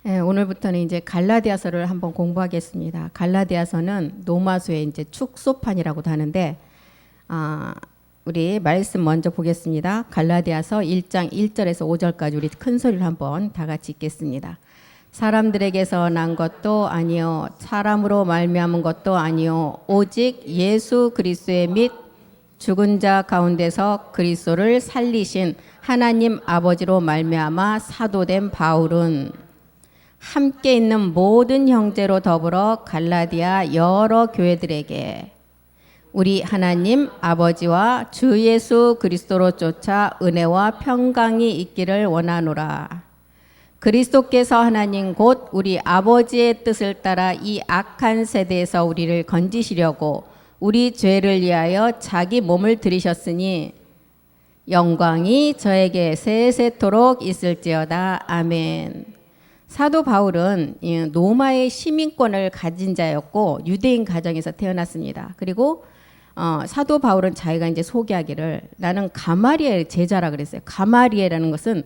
네, 오늘부터는 이제 갈라디아서를 한번 공부하겠습니다. 갈라디아서는 로마서의 이제 축소판이라고도 하는데, 우리 말씀 먼저 보겠습니다. 갈라디아서 1장 1절에서 5절까지 우리 큰 소리를 한번 다 같이 읽겠습니다. 사람들에게서 난 것도 아니요 사람으로 말미암은 것도 아니요 오직 예수 그리스도의 및 죽은 자 가운데서 그리스도를 살리신 하나님 아버지로 말미암아 사도된 바울은 함께 있는 모든 형제로 더불어 갈라디아 여러 교회들에게 우리 하나님 아버지와 주 예수 그리스도로 쫓아 은혜와 평강이 있기를 원하노라. 그리스도께서 하나님 곧 우리 아버지의 뜻을 따라 이 악한 세대에서 우리를 건지시려고 우리 죄를 위하여 자기 몸을 들이셨으니 영광이 저에게 세세토록 있을지어다. 아멘. 사도 바울은 로마의 시민권을 가진 자였고 유대인 가정에서 태어났습니다. 그리고 사도 바울은 자기가 이제 소개하기를 나는 가마리엘 제자라 그랬어요. 가마리엘이라는 것은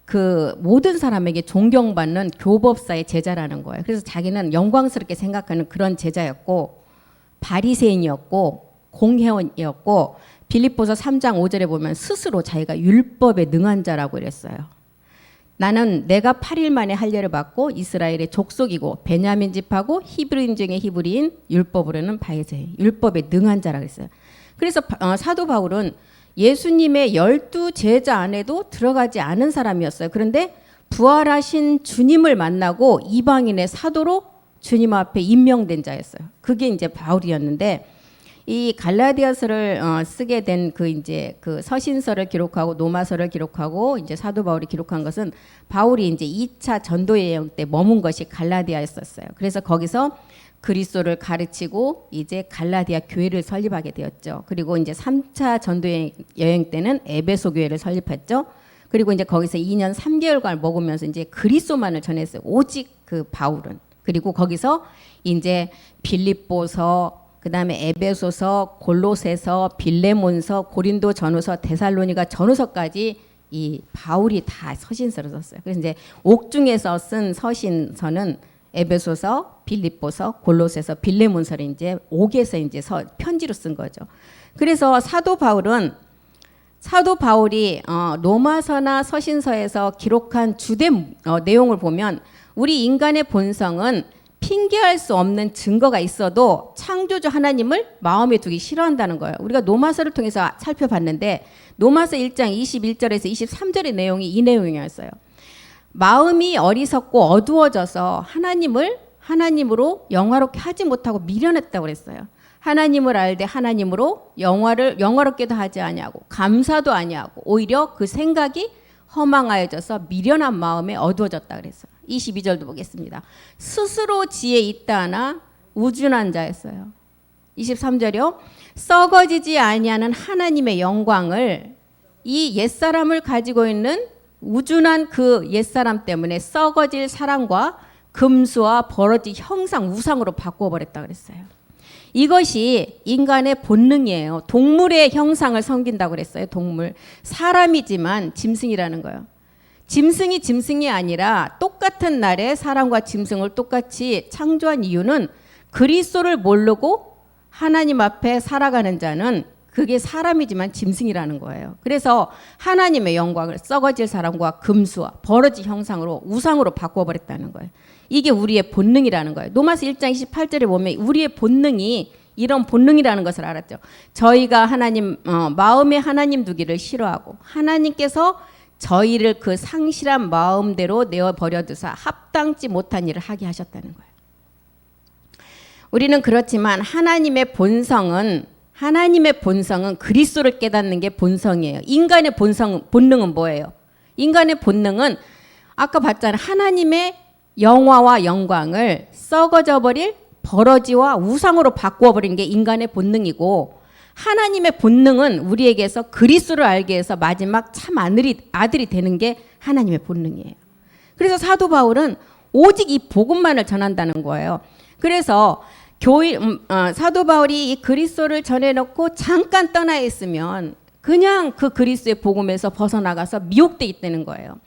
그 모든 사람에게 존경받는 교법사의 제자라는 거예요. 그래서 자기는 영광스럽게 생각하는 그런 제자였고 바리새인이었고 공회원이었고 빌립보서 3장 5절에 보면 스스로 자기가 율법에 능한 자라고 그랬어요. 나는 내가 8일 만에 할례를 받고 이스라엘의 족속이고 베냐민 집하고 히브리인 중에 히브리인 율법으로는 바리새인 율법에 능한 자라고 했어요. 그래서 사도 바울은 예수님의 12 제자 안에도 들어가지 않은 사람이었어요. 그런데 부활하신 주님을 만나고 이방인의 사도로 주님 앞에 임명된 자였어요. 그게 이제 바울이었는데 이 갈라디아서를 쓰게 된 그 서신서를 기록하고 로마서를 기록하고 이제 사도 바울이 기록한 것은 바울이 이제 2차 전도 여행 때 머문 것이 갈라디아였었어요. 그래서 거기서 그리스도를 가르치고 이제 갈라디아 교회를 설립하게 되었죠. 그리고 이제 3차 전도 여행 때는 에베소 교회를 설립했죠. 그리고 이제 거기서 2년 3개월간 먹으면서 이제 그리스도만을 전했어요. 오직 그 바울은. 그리고 거기서 이제 빌립보서 그다음에 에베소서, 골로새서, 빌레몬서, 고린도 전후서, 데살로니가 전후서까지 이 바울이 다 서신서를 썼어요. 그래서 이제 옥중에서 쓴 서신서는 에베소서, 빌립보서, 골로새서, 빌레몬서를 이제 옥에서 이제 편지로 쓴 거죠. 그래서 사도 바울이 로마서나 서신서에서 기록한 주된 내용을 보면 우리 인간의 본성은 핑계할 수 없는 증거가 있어도 창조주 하나님을 마음에 두기 싫어한다는 거예요. 우리가 로마서를 통해서 살펴봤는데 로마서 1장 21절에서 23절의 내용이 이 내용이었어요. 마음이 어리석고 어두워져서 하나님으로 영화롭게 하지 못하고 미련했다고 그랬어요. 하나님을 알되 하나님으로 영화롭게도 하지 아니하고 감사도 아니하고 오히려 그 생각이 허망하여져서 미련한 마음에 어두워졌다 그랬어요. 22절도 보겠습니다. 스스로 지혜 있다 하나 우준한 자였어요. 23절이요. 썩어지지 아니하는 하나님의 영광을 이 옛사람을 가지고 있는 우준한 그 옛사람 때문에 썩어질 사람과 금수와 버러지 형상 우상으로 바꿔버렸다 그랬어요. 이것이 인간의 본능이에요. 동물의 형상을 섬긴다고 그랬어요. 동물. 사람이지만 짐승이라는 거예요. 짐승이 아니라 똑같은 날에 사람과 짐승을 똑같이 창조한 이유는 그리스도를 모르고 하나님 앞에 살아가는 자는 그게 사람이지만 짐승이라는 거예요. 그래서 하나님의 영광을 썩어질 사람과 금수와 버러지 형상으로 우상으로 바꿔버렸다는 거예요. 이게 우리의 본능이라는 거예요. 로마서 1장 28절에 보면 우리의 본능이 이런 본능이라는 것을 알았죠. 저희가 마음에 하나님 두기를 싫어하고 하나님께서 저희를 그 상실한 마음대로 내어버려 두사 합당치 못한 일을 하게 하셨다는 거예요. 우리는 그렇지만 하나님의 본성은 그리스도를 깨닫는 게 본성이에요. 인간의 본능은 뭐예요? 인간의 본능은 아까 봤잖아요. 하나님의 영화와 영광을 썩어져 버릴 버러지와 우상으로 바꾸어버린 게 인간의 본능이고 하나님의 본능은 우리에게서 그리스도를 알게 해서 마지막 참 아들이 되는 게 하나님의 본능이에요. 그래서 사도 바울은 오직 이 복음만을 전한다는 거예요. 그래서 사도 바울이 이 그리스도를 전해놓고 잠깐 떠나 있으면 그냥 그 그리스도의 복음에서 벗어나가서 미혹돼 있다는 거예요.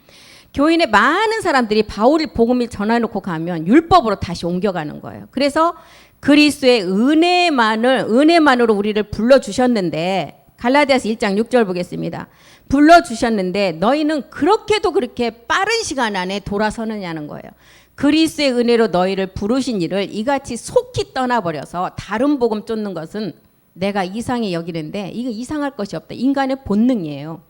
교인의 많은 사람들이 바울이 복음을 전해놓고 가면 율법으로 다시 옮겨가는 거예요. 그래서 그리스도의 은혜만으로 우리를 불러주셨는데, 갈라디아서 1장 6절 보겠습니다. 불러주셨는데 너희는 그렇게도 그렇게 빠른 시간 안에 돌아서느냐는 거예요. 그리스도의 은혜로 너희를 부르신 이를 이같이 속히 떠나버려서 다른 복음 쫓는 것은 내가 이상히 여기는데, 이거 이상할 것이 없다. 인간의 본능이에요.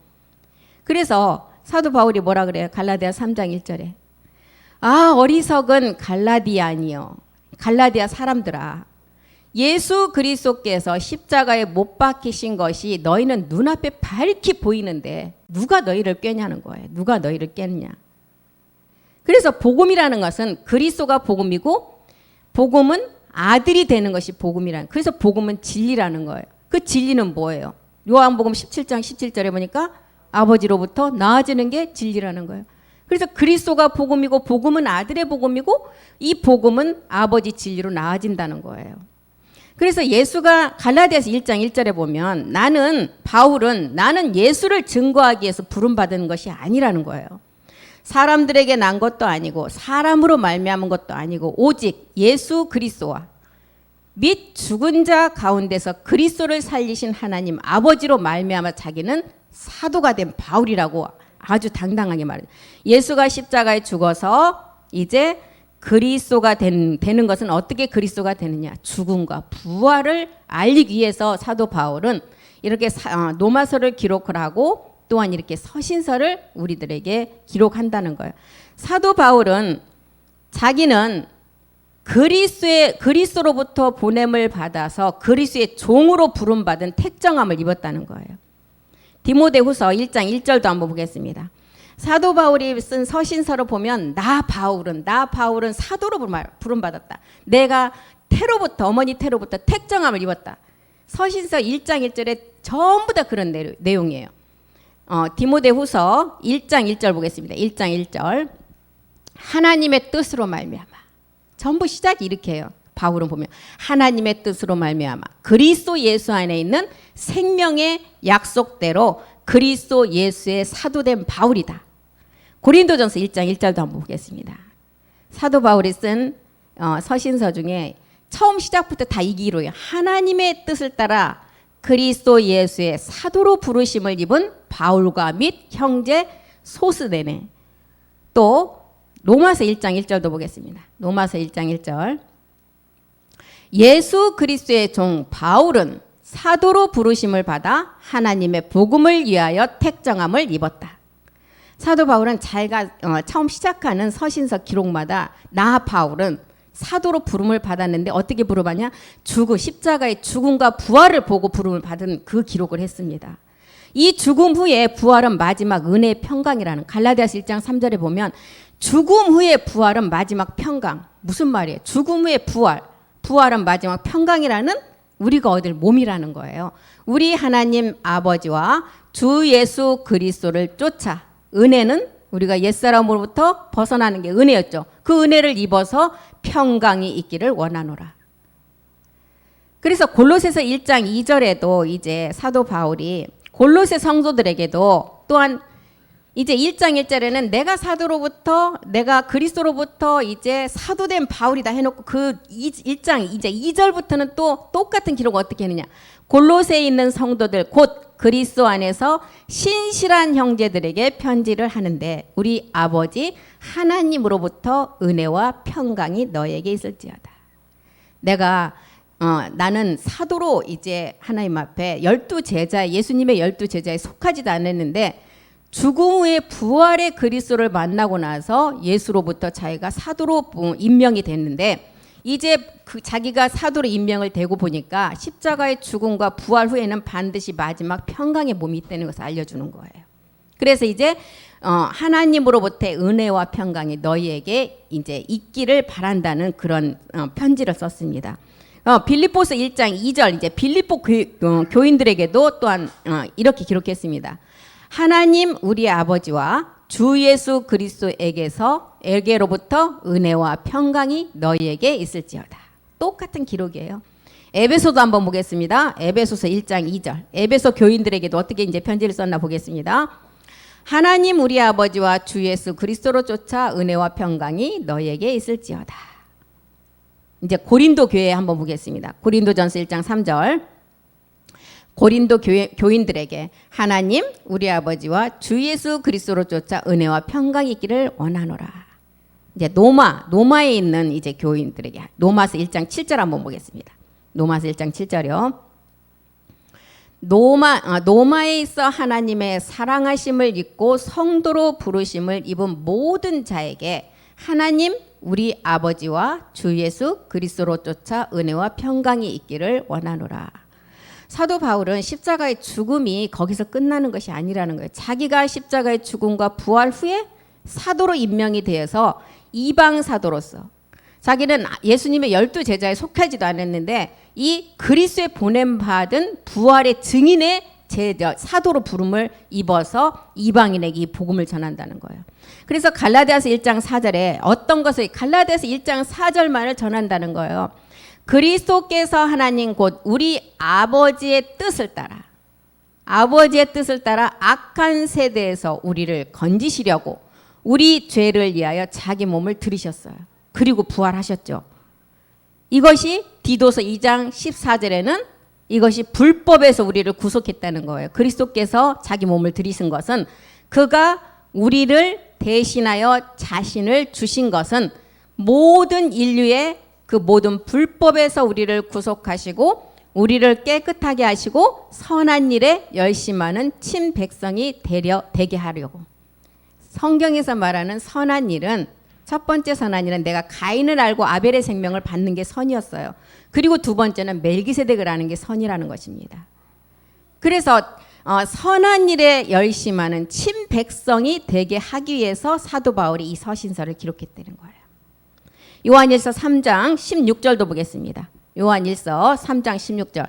그래서 사도 바울이 뭐라 그래요? 갈라디아 3장 1절에 어리석은 갈라디아니여, 갈라디아 사람들아, 예수 그리스도께서 십자가에 못 박히신 것이 너희는 눈앞에 밝히 보이는데 누가 너희를 꿰냐는 거예요. 누가 너희를 깼냐. 그래서 복음이라는 것은 그리스도가 복음이고, 복음은 아들이 되는 것이 복음이라는, 그래서 복음은 진리라는 거예요. 그 진리는 뭐예요? 요한복음 17장 17절에 보니까 아버지로부터 나아지는 게 진리라는 거예요. 그래서 그리스도가 복음이고, 복음은 아들의 복음이고, 이 복음은 아버지 진리로 나아진다는 거예요. 그래서 예수가 갈라디아서 1장 1절에 보면 나는 예수를 증거하기 위해서 부름받은 것이 아니라는 거예요. 사람들에게 난 것도 아니고 사람으로 말미암은 것도 아니고 오직 예수 그리스도와 및 죽은 자 가운데서 그리스도를 살리신 하나님 아버지로 말미암아 자기는 사도가 된 바울이라고 아주 당당하게 말해요. 예수가 십자가에 죽어서 이제 그리스도가 되는 것은 어떻게 그리스도가 되느냐? 죽음과 부활을 알리기 위해서 사도 바울은 이렇게 로마서를 기록을 하고 또한 이렇게 서신서를 우리들에게 기록한다는 거예요. 사도 바울은 자기는 그리스도로부터 보냄을 받아서 그리스도의 종으로 부름받은 택정함을 입었다는 거예요. 디모데후서 1장 1절도 한번 보겠습니다. 사도 바울이 쓴 서신서를 보면 나 바울은 사도로 부름받았다. 내가 어머니 태로부터 택정함을 입었다. 서신서 1장 1절에 전부 다 그런 내용이에요. 디모데후서 1장 1절 보겠습니다. 1장 1절 하나님의 뜻으로 말미암아, 전부 시작이 이렇게 해요. 바울은 보면 하나님의 뜻으로 말미암아 그리스도 예수 안에 있는 생명의 약속대로 그리스도 예수의 사도된 바울이다. 고린도전서 1장 1절도 한번 보겠습니다. 사도 바울이 쓴 서신서 중에 처음 시작부터 다 이 기로예요. 하나님의 뜻을 따라 그리스도 예수의 사도로 부르심을 입은 바울과 및 형제 소스데네. 또 로마서 1장 1절도 보겠습니다. 로마서 1장 1절 예수 그리스도의 종 바울은 사도로 부르심을 받아 하나님의 복음을 위하여 택정함을 입었다. 사도 바울은 자기가 처음 시작하는 서신서 기록마다 나 바울은 사도로 부름을 받았는데 어떻게 부름받냐? 십자가의 죽음과 부활을 보고 부름을 받은 그 기록을 했습니다. 이 죽음 후에 부활은 마지막 은혜의 평강이라는, 갈라디아서 1장 3절에 보면 죽음 후에 부활은 마지막 평강. 무슨 말이에요? 죽음 후에 부활은 마지막 평강이라는 우리가 얻을 몸이라는 거예요. 우리 하나님 아버지와 주 예수 그리스도를 쫓아, 은혜는 우리가 옛사람으로부터 벗어나는 게 은혜였죠. 그 은혜를 입어서 평강이 있기를 원하노라. 그래서 골로새서 1장 2절에도 이제 사도 바울이 골로새 성도들에게도 또한 이제 1장 1절에는 내가 그리스도로부터 이제 사도된 바울이다 해놓고 그 1장 이제 2절부터는 또 똑같은 기록을 어떻게 했느냐. 골로새에 있는 성도들 곧 그리스도 안에서 신실한 형제들에게 편지를 하는데 우리 아버지 하나님으로부터 은혜와 평강이 너에게 있을지어다. 나는 사도로 이제 하나님 앞에 예수님의 12제자에 속하지도 않았는데 죽음 후에 부활의 그리스도를 만나고 나서 예수로부터 자기가 사도로 임명이 됐는데 이제 자기가 사도로 임명을 되고 보니까 십자가의 죽음과 부활 후에는 반드시 마지막 평강의 몸이 있다는 것을 알려주는 거예요. 그래서 이제 하나님으로부터의 은혜와 평강이 너희에게 이제 있기를 바란다는 그런 편지를 썼습니다. 빌립보서 1장 2절 이제 빌립보 교인들에게도 또한 이렇게 기록했습니다. 하나님 우리 아버지와 주 예수 그리스도에게로부터 은혜와 평강이 너희에게 있을지어다. 똑같은 기록이에요. 에베소도 한번 보겠습니다. 에베소서 1장 2절. 에베소 교인들에게도 어떻게 이제 편지를 썼나 보겠습니다. 하나님 우리 아버지와 주 예수 그리스도로 쫓아 은혜와 평강이 너희에게 있을지어다. 이제 고린도 교회 한번 보겠습니다. 고린도전서 1장 3절. 고린도 교인들에게 하나님 우리 아버지와 주 예수 그리스도로 쫓아 은혜와 평강이 있기를 원하노라. 이제 노마에 있는 이제 교인들에게 로마서 1장 7절 한번 보겠습니다. 로마서 1장 7절이요. 노마에 있어 하나님의 사랑하심을 입고 성도로 부르심을 입은 모든 자에게 하나님 우리 아버지와 주 예수 그리스도로 쫓아 은혜와 평강이 있기를 원하노라. 사도 바울은 십자가의 죽음이 거기서 끝나는 것이 아니라는 거예요. 자기가 십자가의 죽음과 부활 후에 사도로 임명이 되어서 이방 사도로서 자기는 예수님의 12제자에 속하지도 않았는데 이 그리스도의 보냄받은 부활의 증인의 사도로 부름을 입어서 이방인에게 이 복음을 전한다는 거예요. 그래서 갈라디아서 1장 4절에 어떤 것을 갈라디아서 1장 4절만을 전한다는 거예요. 그리스도께서 하나님 곧 우리 아버지의 뜻을 따라 악한 세대에서 우리를 건지시려고 우리 죄를 위하여 자기 몸을 들이셨어요. 그리고 부활하셨죠. 이것이 디도서 2장 14절에는 이것이 불법에서 우리를 구속했다는 거예요. 그리스도께서 자기 몸을 들이신 것은 그가 우리를 대신하여 자신을 주신 것은 모든 인류의 그 모든 불법에서 우리를 구속하시고 우리를 깨끗하게 하시고 선한 일에 열심하는 친백성이 되게 하려고. 성경에서 말하는 선한 일은 첫 번째 선한 일은 내가 가인을 알고 아벨의 생명을 받는 게 선이었어요. 그리고 두 번째는 멜기세덱을 아는 게 선이라는 것입니다. 그래서 선한 일에 열심하는 친백성이 되게 하기 위해서 사도 바울이 이 서신서를 기록했다는 거예요. 요한일서 3장 16절도 보겠습니다. 요한일서 3장 16절.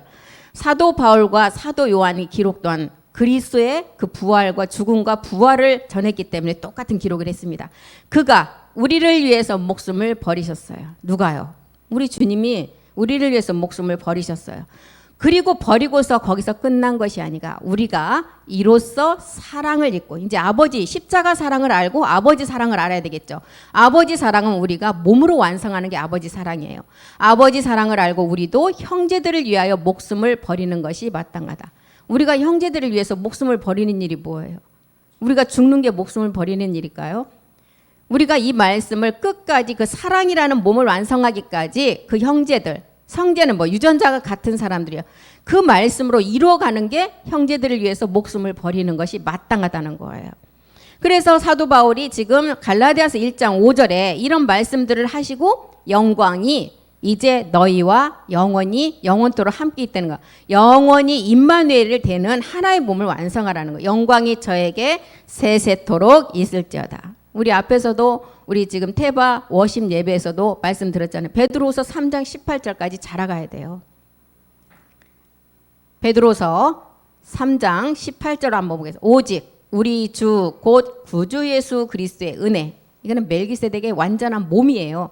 사도 바울과 사도 요한이 기록한 그리스도의 그 부활과 죽음과 부활을 전했기 때문에 똑같은 기록을 했습니다. 그가 우리를 위해서 목숨을 버리셨어요. 누가요? 우리 주님이 우리를 위해서 목숨을 버리셨어요. 그리고 버리고서 거기서 끝난 것이 아니라 우리가 이로써 사랑을 잊고 이제 아버지 십자가 사랑을 알고 아버지 사랑을 알아야 되겠죠. 아버지 사랑은 우리가 몸으로 완성하는 게 아버지 사랑이에요. 아버지 사랑을 알고 우리도 형제들을 위하여 목숨을 버리는 것이 마땅하다. 우리가 형제들을 위해서 목숨을 버리는 일이 뭐예요? 우리가 죽는 게 목숨을 버리는 일일까요? 우리가 이 말씀을 끝까지 그 사랑이라는 몸을 완성하기까지 그 형제들, 성제는 뭐 유전자가 같은 사람들이요. 그 말씀으로 이루어가는 게 형제들을 위해서 목숨을 버리는 것이 마땅하다는 거예요. 그래서 사도 바울이 지금 갈라디아서 1장 5절에 이런 말씀들을 하시고 영광이 이제 너희와 영원토록 함께 있다는 거. 영원히 임마누엘을 되는 하나의 몸을 완성하라는 거. 영광이 저에게 세세토록 있을지어다. 우리 앞에서도 우리 지금 테바 워십 예배에서도 말씀드렸잖아요. 베드로서 3장 18절까지 자라가야 돼요. 베드로서 3장 18절 한번 보겠습니다. 오직 우리 주 곧 구주 예수 그리스도의 은혜. 이거는 멜기세덱의 완전한 몸이에요.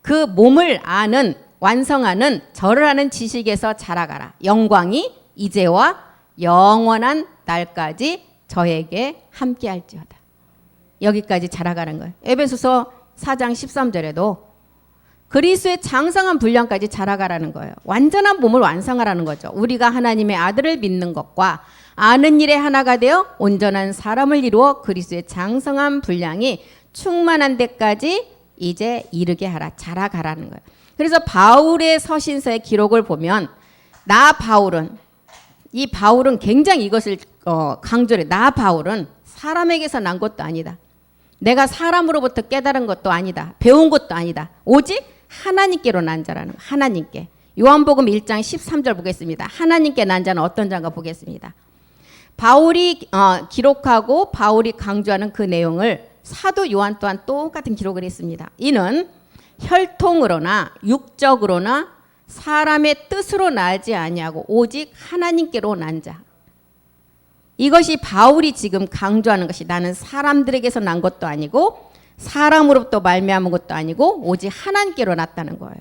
그 몸을 아는 완성하는 저를 아는 지식에서 자라가라. 영광이 이제와 영원한 날까지 저에게 함께할지어다. 여기까지 자라가는 거예요. 에베소서 4장 13절에도 그리스도의 장성한 분량까지 자라가라는 거예요. 완전한 몸을 완성하라는 거죠. 우리가 하나님의 아들을 믿는 것과 아는 일에 하나가 되어 온전한 사람을 이루어 그리스도의 장성한 분량이 충만한 데까지 이제 이르게 하라. 자라가라는 거예요. 그래서 바울의 서신서의 기록을 보면 이 바울은 굉장히 이것을 강조해. 나 바울은 사람에게서 난 것도 아니다. 내가 사람으로부터 깨달은 것도 아니다. 배운 것도 아니다. 오직 하나님께로 난 자라는 거. 하나님께. 요한복음 1장 13절 보겠습니다. 하나님께 난 자는 어떤 자인가 보겠습니다. 바울이 기록하고 바울이 강조하는 그 내용을 사도 요한 또한 똑같은 기록을 했습니다. 이는 혈통으로나 육적으로나 사람의 뜻으로 나지 아니하고 오직 하나님께로 난 자. 이것이 바울이 지금 강조하는 것이 나는 사람들에게서 난 것도 아니고 사람으로부터 말미암은 것도 아니고 오직 하나님께로 났다는 거예요.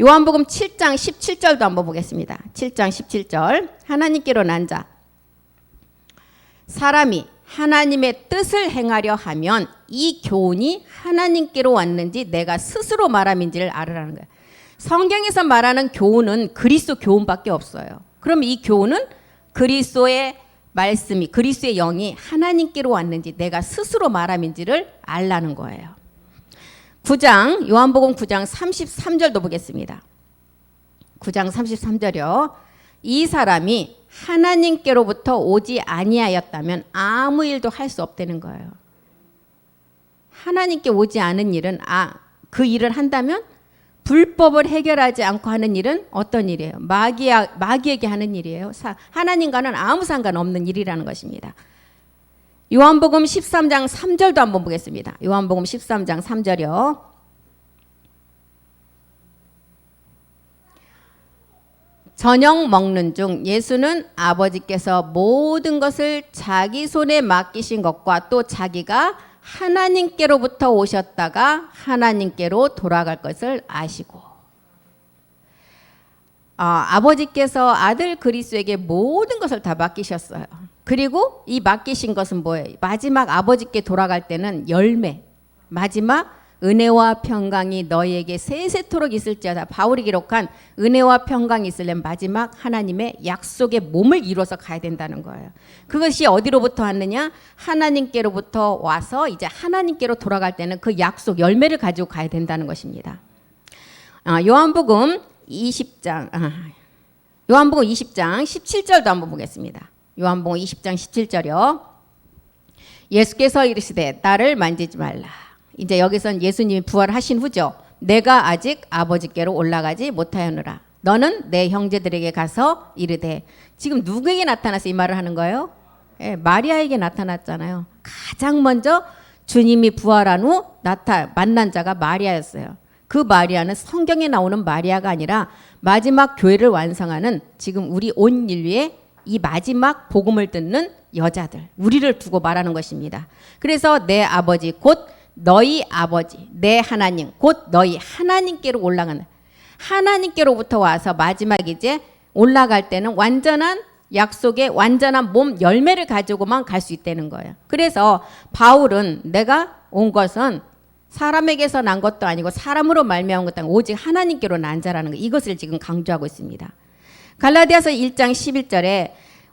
요한복음 7장 17절도 한번 보겠습니다. 7장 17절 하나님께로 난 자. 사람이 하나님의 뜻을 행하려 하면 이 교훈이 하나님께로 왔는지 내가 스스로 말함인지를 알으라는 거예요. 성경에서 말하는 교훈은 그리스도 교훈밖에 없어요. 그럼 이 교훈은 그리스도의 말씀이, 그리스도의 영이 하나님께로 왔는지 내가 스스로 말함인지를 알라는 거예요. 9장, 요한복음 9장 33절도 보겠습니다. 9장 33절이요. 이 사람이 하나님께로부터 오지 아니하였다면 아무 일도 할 수 없다는 거예요. 하나님께 오지 않은 일은 그 일을 한다면 불법을 해결하지 않고 하는 일은 어떤 일이에요? 마귀에게 하는 일이에요. 하나님과는 아무 상관없는 일이라는 것입니다. 요한복음 13장 3절도 한번 보겠습니다. 요한복음 13장 3절이요. 저녁 먹는 중 예수는 아버지께서 모든 것을 자기 손에 맡기신 것과 또 자기가 하나님께로부터 오셨다가 하나님께로 돌아갈 것을 아시고, 아버지께서 아들 그리스도에게 모든 것을 다 맡기셨어요. 그리고 이 맡기신 것은 뭐예요? 마지막 아버지께 돌아갈 때는 열매, 마지막 은혜와 평강이 너희에게 세세토록 있을지어다. 바울이 기록한 은혜와 평강이 있으려면 마지막 하나님의 약속의 몸을 이루어서 가야 된다는 거예요. 그것이 어디로부터 왔느냐? 하나님께로부터 와서 이제 하나님께로 돌아갈 때는 그 약속 열매를 가지고 가야 된다는 것입니다. 요한복음 20장 17절도 한번 보겠습니다. 요한복음 20장 17절이요. 예수께서 이르시되 나를 만지지 말라. 이제 여기서는 예수님이 부활하신 후죠. 내가 아직 아버지께로 올라가지 못하였노라. 너는 내 형제들에게 가서 이르되. 지금 누구에게 나타나서 이 말을 하는 거예요? 마리아에게 나타났잖아요. 가장 먼저 주님이 부활한 후 만난 자가 마리아였어요. 그 마리아는 성경에 나오는 마리아가 아니라 마지막 교회를 완성하는 지금 우리 온 인류의 이 마지막 복음을 듣는 여자들, 우리를 두고 말하는 것입니다. 그래서 내 아버지 곧 너희 아버지, 내 하나님, 곧 너희 하나님께로 올라가는, 하나님께로부터 와서 마지막 이제 올라갈 때는 완전한 약속의 완전한 몸 열매를 가지고만 갈 수 있다는 거예요. 그래서 바울은 내가 온 것은 사람에게서 난 것도 아니고 사람으로 말미암은 것도 아니고 오직 하나님께로 난 자라는 거, 이것을 지금 강조하고 있습니다. 갈라디아서 1장 11절에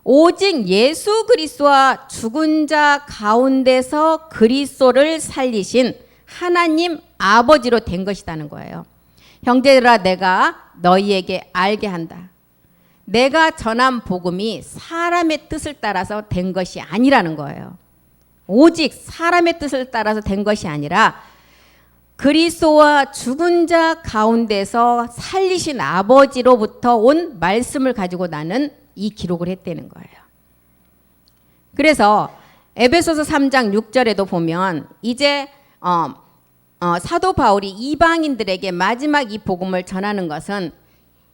오직 예수 그리스도와 죽은 자 가운데서 그리스도를 살리신 하나님 아버지로 된 것이라는 거예요. 형제들아 내가 너희에게 알게 한다. 내가 전한 복음이 사람의 뜻을 따라서 된 것이 아니라는 거예요. 오직 사람의 뜻을 따라서 된 것이 아니라 그리스도와 죽은 자 가운데서 살리신 아버지로부터 온 말씀을 가지고 나는 이 기록을 했다는 거예요. 그래서 에베소서 3장 6절에도 보면 이제 사도 바울이 이방인들에게 마지막 이 복음을 전하는 것은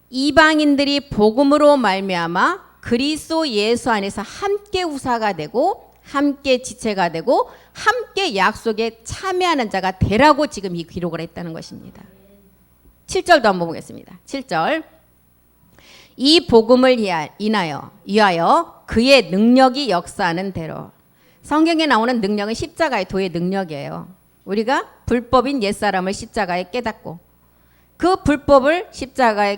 이방인들이 복음으로 말미암아 그리스도 예수 안에서 함께 우사가 되고 함께 지체가 되고 함께 약속에 참여하는 자가 되라고 지금 이 기록을 했다는 것입니다. 7절도 한번 보겠습니다. 7절 이 복음을 위하여 그의 능력이 역사하는 대로. 성경에 나오는 능력은 십자가의 도의 능력이에요. 우리가 불법인 옛사람을 십자가에 깨닫고 그 불법을 십자가에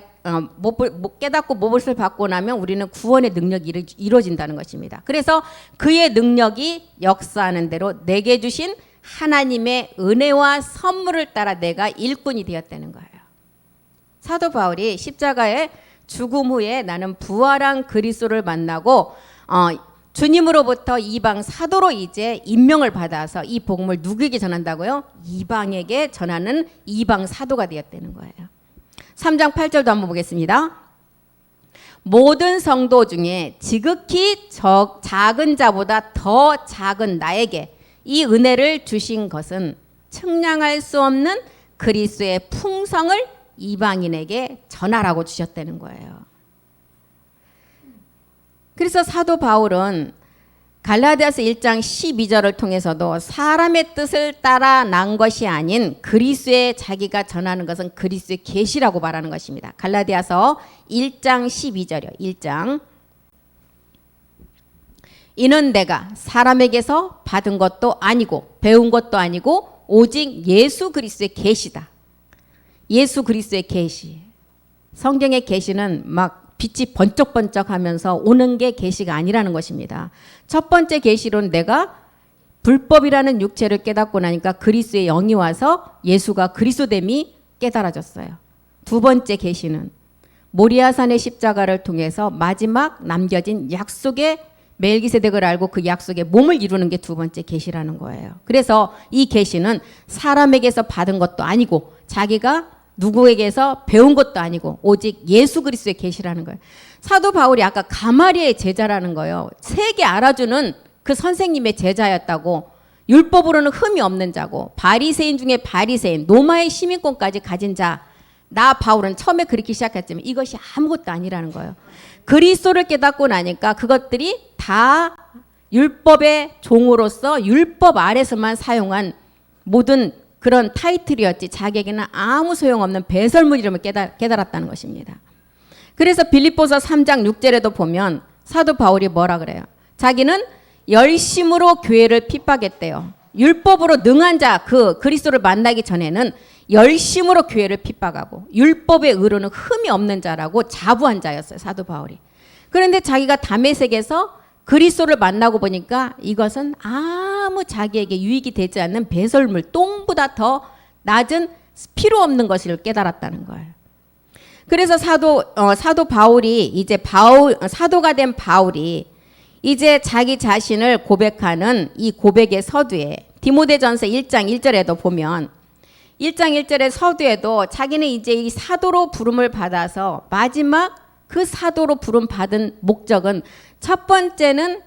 깨닫고 못을 받고 나면 우리는 구원의 능력이 이루어진다는 것입니다. 그래서 그의 능력이 역사하는 대로 내게 주신 하나님의 은혜와 선물을 따라 내가 일꾼이 되었다는 거예요. 사도 바울이 십자가에 죽음 후에 나는 부활한 그리스도를 만나고 주님으로부터 이방 사도로 이제 임명을 받아서 이 복음을 누구에게 전한다고요? 이방에게 전하는 이방 사도가 되었다는 거예요. 3장 8절도 한번 보겠습니다. 모든 성도 중에 지극히 작은 자보다 더 작은 나에게 이 은혜를 주신 것은 측량할 수 없는 그리스도의 풍성을 이방인에게 전하라고 주셨다는 거예요. 그래서 사도 바울은 갈라디아서 1장 12절을 통해서도 사람의 뜻을 따라 난 것이 아닌 그리스도의 자기가 전하는 것은 그리스도의 계시라고 말하는 것입니다. 갈라디아서 1장 12절이요. 이는 내가 사람에게서 받은 것도 아니고 배운 것도 아니고 오직 예수 그리스도의 계시다. 예수 그리스도의 계시. 성경의 계시는 막 빛이 번쩍번쩍하면서 오는 게 계시가 아니라는 것입니다. 첫 번째 계시로는 내가 불법이라는 육체를 깨닫고 나니까 그리스도의 영이 와서 예수가 그리스도됨이 깨달아졌어요. 두 번째 계시는 모리아산의 십자가를 통해서 마지막 남겨진 약속의 멜기세덱을 알고 그 약속의 몸을 이루는 게 두 번째 계시라는 거예요. 그래서 이 계시는 사람에게서 받은 것도 아니고 자기가 누구에게서 배운 것도 아니고 오직 예수 그리스도의 계시라는 거예요. 사도 바울이 아까 가마리의 제자라는 거예요. 세계 알아주는 그 선생님의 제자였다고. 율법으로는 흠이 없는 자고 바리새인 중에 바리새인, 로마의 시민권까지 가진 자. 나 바울은 처음에 그렇게 시작했지만 이것이 아무것도 아니라는 거예요. 그리스도를 깨닫고 나니까 그것들이 다 율법의 종으로서 율법 아래서만 사용한 모든 그런 타이틀이었지 자기에게는 아무 소용없는 배설물이름을 깨달았다는 것입니다. 그래서 빌립보서 3장 6절에도 보면 사도 바울이 뭐라 그래요? 자기는 열심으로 교회를 핍박했대요. 율법으로 능한 자, 그 그리스도를 만나기 전에는 열심으로 교회를 핍박하고 율법의 의로는 흠이 없는 자라고 자부한 자였어요. 사도 바울이. 그런데 자기가 다메섹에서 그리스도를 만나고 보니까 이것은 아무 자기에게 유익이 되지 않는 배설물, 똥보다 더 낮은 필요 없는 것을 깨달았다는 거예요. 그래서 사도 바울이 이제 사도가 된 바울이 이제 자기 자신을 고백하는 이 고백의 서두에 디모데전서 1장 1절에도 보면 1장 1절의 서두에도 자기는 이제 이 사도로 부름을 받아서 마지막 그 사도로 부름 받은 목적은 첫 번째는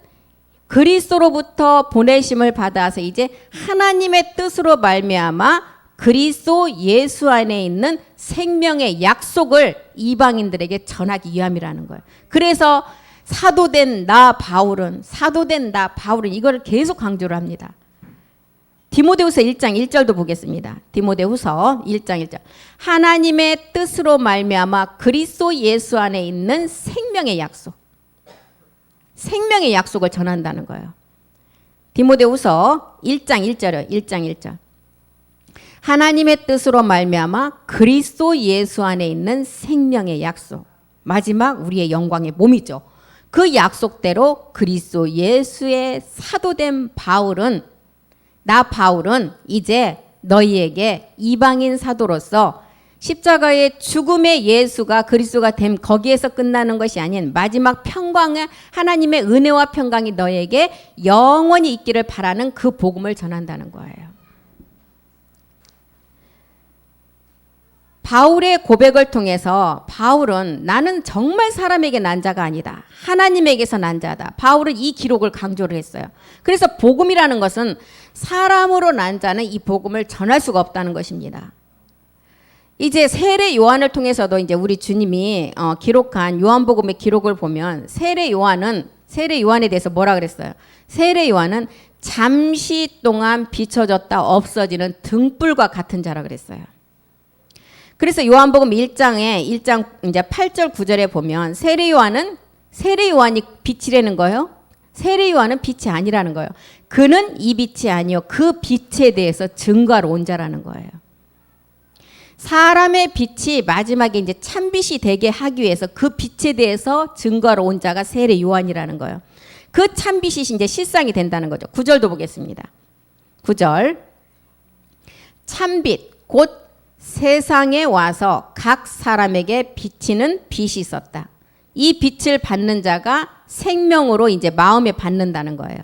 그리스도로부터 보내심을 받아서 이제 하나님의 뜻으로 말미암아 그리스도 예수 안에 있는 생명의 약속을 이방인들에게 전하기 위함이라는 거예요. 그래서 사도된 나 바울은 이거를 계속 강조를 합니다. 디모데후서 1장 1절도 보겠습니다. 디모데후서 1장 1절. 하나님의 뜻으로 말미암아 그리스도 예수 안에 있는 생명의 약속. 생명의 약속을 전한다는 거예요. 디모데후서 1장 1절이요. 1장 1절. 하나님의 뜻으로 말미암아 그리스도 예수 안에 있는 생명의 약속. 마지막 우리의 영광의 몸이죠. 그 약속대로 그리스도 예수의 사도된 나 바울은 이제 너희에게 이방인 사도로서 십자가의 죽음의 예수가 그리스도가 됨 거기에서 끝나는 것이 아닌 마지막 평강의 하나님의 은혜와 평강이 너희에게 영원히 있기를 바라는 그 복음을 전한다는 거예요. 바울의 고백을 통해서 바울은 나는 정말 사람에게 난 자가 아니다. 하나님에게서 난 자다. 바울은 이 기록을 강조를 했어요. 그래서 복음이라는 것은 사람으로 난 자는 이 복음을 전할 수가 없다는 것입니다. 이제 세례 요한을 통해서도 이제 우리 주님이 기록한 요한복음의 기록을 보면 세례 요한에 대해서 뭐라 그랬어요? 세례 요한은 잠시 동안 비춰졌다 없어지는 등불과 같은 자라 그랬어요. 그래서 요한복음 1장 이제 8절 9절에 보면 세례 요한이 빛이라는 거예요. 세례 요한은 빛이 아니라는 거예요. 그는 이 빛이 아니요 그 빛에 대해서 증거하러 온 자라는 거예요. 사람의 빛이 마지막에 이제 참빛이 되게 하기 위해서 그 빛에 대해서 증거하러 온 자가 세례 요한이라는 거예요. 그 참빛이 이제 실상이 된다는 거죠. 9절도 보겠습니다. 9절. 참빛 곧 세상에 와서 각 사람에게 비치는 빛이 있었다. 이 빛을 받는 자가 생명으로 이제 마음에 받는다는 거예요.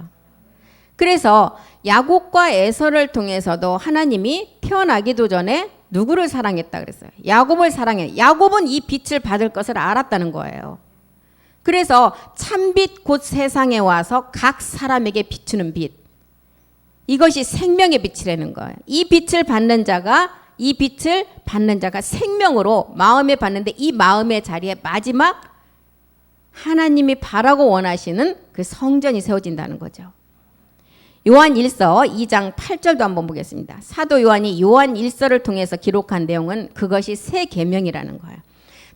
그래서 야곱과 에서를 통해서도 하나님이 태어나기도 전에 누구를 사랑했다 그랬어요? 야곱을 사랑해. 야곱은 이 빛을 받을 것을 알았다는 거예요. 그래서 참빛 곧 세상에 와서 각 사람에게 비추는 빛. 이것이 생명의 빛이라는 거예요. 이 빛을 받는 자가 생명으로 마음에 받는데 이 마음의 자리에 마지막 하나님이 바라고 원하시는 그 성전이 세워진다는 거죠. 요한 1서 2장 8절도 한번 보겠습니다. 사도 요한이 요한 1서를 통해서 기록한 내용은 그것이 새 계명이라는 거예요.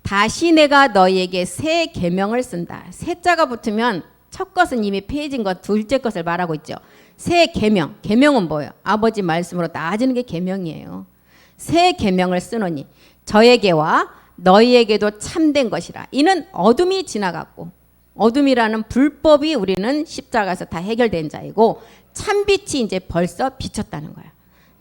다시 내가 너희에게 새 계명을 쓴다. 새 자가 붙으면 첫 것은 이미 폐해진 것, 둘째 것을 말하고 있죠. 새 계명. 계명은 뭐예요? 아버지 말씀으로 나아지는 게 계명이에요. 새 계명을 쓰노니 저에게와 너희에게도 참된 것이라. 이는 어둠이 지나갔고, 어둠이라는 불법이 우리는 십자가에서 다 해결된 자이고, 참빛이 이제 벌써 비쳤다는 거예요.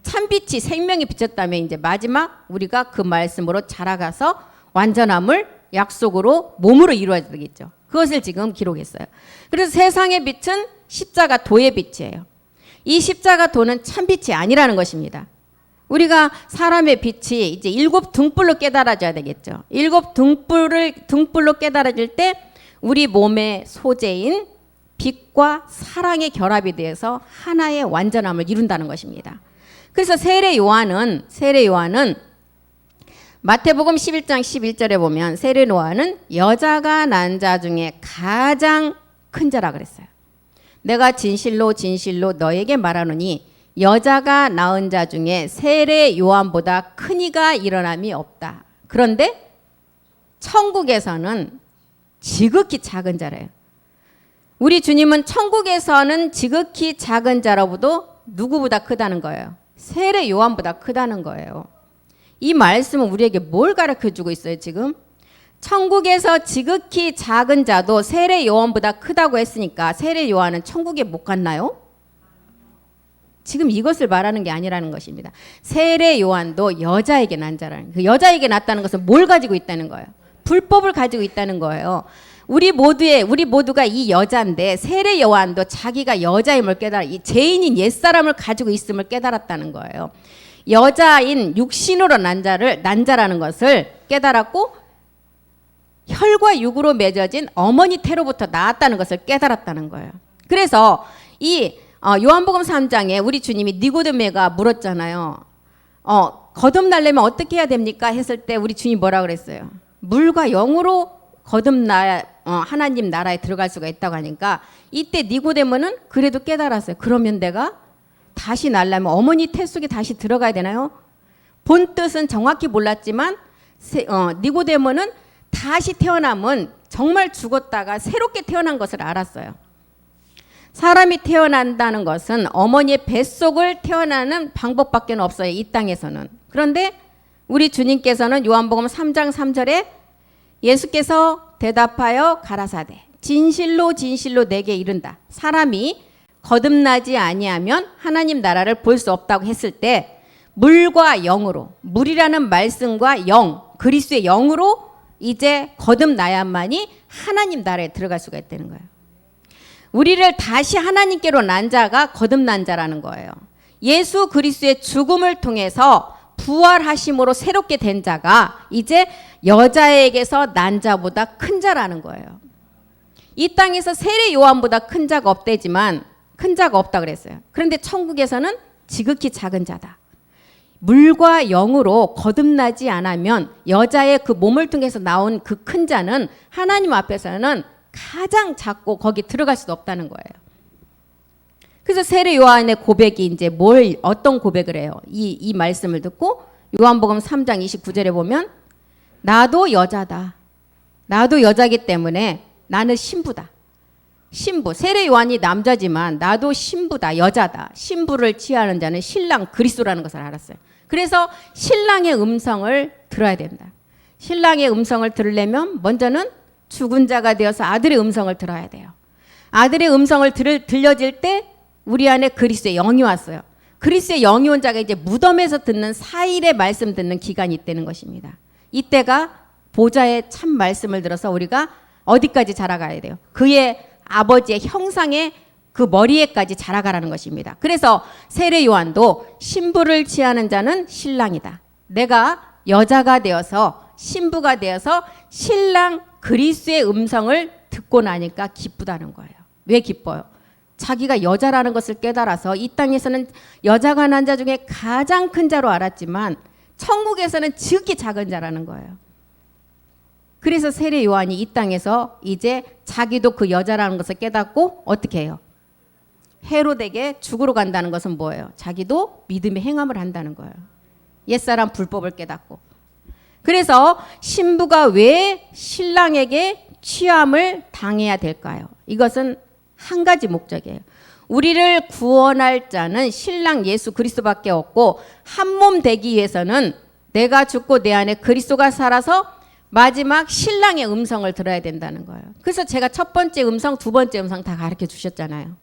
참빛이 생명이 비쳤다면 이제 마지막 우리가 그 말씀으로 자라가서 완전함을 약속으로 몸으로 이루어야 되겠죠. 그것을 지금 기록했어요. 그래서 세상의 빛은 십자가 도의 빛이에요. 이 십자가 도는 참빛이 아니라는 것입니다. 우리가 사람의 빛이 이제 7 등불로 깨달아져야 되겠죠. 7 등불로 깨달아질 때 우리 몸의 소재인 빛과 사랑의 결합이 되어서 하나의 완전함을 이룬다는 것입니다. 그래서 세례 요한은 마태복음 11장 11절에 보면 세례 요한은 여자가 난 자 중에 가장 큰 자라 그랬어요. 내가 진실로 진실로 너에게 말하노니 여자가 낳은 자 중에 세례 요한보다 큰 이가 일어남이 없다. 그런데 천국에서는 지극히 작은 자래요. 우리 주님은 천국에서는 지극히 작은 자로부터 누구보다 크다는 거예요. 세례 요한보다 크다는 거예요. 이 말씀은 우리에게 뭘 가르쳐주고 있어요 지금? 천국에서 지극히 작은 자도 세례 요한보다 크다고 했으니까 세례 요한은 천국에 못 갔나요? 지금 이것을 말하는 게 아니라는 것입니다. 세례 요한도 여자에게 난 자라는, 그 여자에게 낳았다는 것은 뭘 가지고 있다는 거예요? 불법을 가지고 있다는 거예요. 우리 모두가 이 여자인데 세례 요한도 자기가 여자임을 깨달아, 이 죄인인 옛사람을 가지고 있음을 깨달았다는 거예요. 여자인 육신으로 난 자라는 것을 깨달았고, 혈과 육으로 맺어진 어머니 태로부터 나왔다는 것을 깨달았다는 거예요. 그래서 이 요한복음 3장에 우리 주님이 니고데모가 물었잖아요. 거듭나려면 어떻게 해야 됩니까? 했을 때 우리 주님이 뭐라 그랬어요? 물과 영으로 거듭나야 하나님 나라에 들어갈 수가 있다고 하니까, 이때 니고데모는 그래도 깨달았어요. 그러면 내가 다시 날려면 어머니 태 속에 다시 들어가야 되나요? 본 뜻은 정확히 몰랐지만 니고데모는 다시 태어남은 정말 죽었다가 새롭게 태어난 것을 알았어요. 사람이 태어난다는 것은 어머니의 뱃속을 태어나는 방법밖에 없어요. 이 땅에서는. 그런데 우리 주님께서는 요한복음 3장 3절에 예수께서 대답하여 가라사대 진실로 진실로 내게 이른다. 사람이 거듭나지 아니하면 하나님 나라를 볼 수 없다고 했을 때 물과 영으로, 물이라는 말씀과 영, 그리스도의 영으로 이제 거듭나야만이 하나님 나라에 들어갈 수가 있다는 거예요. 우리를 다시 하나님께로 난 자가 거듭난 자라는 거예요. 예수 그리스도의 죽음을 통해서 부활하심으로 새롭게 된 자가 이제 여자에게서 난 자보다 큰 자라는 거예요. 이 땅에서 세례 요한보다 큰 자가 없대지만 큰 자가 없다 그랬어요. 그런데 천국에서는 지극히 작은 자다. 물과 영으로 거듭나지 않으면 여자의 그 몸을 통해서 나온 그 큰 자는 하나님 앞에서는 가장 작고 거기 들어갈 수도 없다는 거예요. 그래서 세례 요한의 고백이 이제 어떤 고백을 해요? 이 말씀을 듣고 요한복음 3장 29절에 보면 나도 여자다. 나도 여자기 때문에 나는 신부다. 신부. 세례 요한이 남자지만 나도 신부다. 여자다. 신부를 취하는 자는 신랑 그리스도라는 것을 알았어요. 그래서 신랑의 음성을 들어야 된다. 신랑의 음성을 들으려면 먼저는 죽은 자가 되어서 아들의 음성을 들어야 돼요. 아들의 음성을 들려질 때 우리 안에 그리스도의 영이 왔어요. 그리스도의 영이 온 자가 이제 무덤에서 듣는 4일의 말씀 듣는 기간이 있다는 것입니다. 이때가 보좌의 참 말씀을 들어서 우리가 어디까지 자라가야 돼요? 그의 아버지의 형상의 그 머리에까지 자라가라는 것입니다. 그래서 세례 요한도 신부를 취하는 자는 신랑이다. 내가 여자가 되어서 신부가 되어서 신랑 그리스도의 음성을 듣고 나니까 기쁘다는 거예요. 왜 기뻐요? 자기가 여자라는 것을 깨달아서 이 땅에서는 여자가 난 자 중에 가장 큰 자로 알았지만 천국에서는 지극히 작은 자라는 거예요. 그래서 세례 요한이 이 땅에서 이제 자기도 그 여자라는 것을 깨닫고 어떻게 해요? 헤롯에게 죽으러 간다는 것은 뭐예요? 자기도 믿음의 행함을 한다는 거예요. 옛사람 불법을 깨닫고. 그래서 신부가 왜 신랑에게 취함을 당해야 될까요? 이것은 한 가지 목적이에요. 우리를 구원할 자는 신랑 예수 그리스도밖에 없고 한 몸 되기 위해서는 내가 죽고 내 안에 그리스도가 살아서 마지막 신랑의 음성을 들어야 된다는 거예요. 그래서 제가 첫 번째 음성, 두 번째 음성 다 가르쳐 주셨잖아요.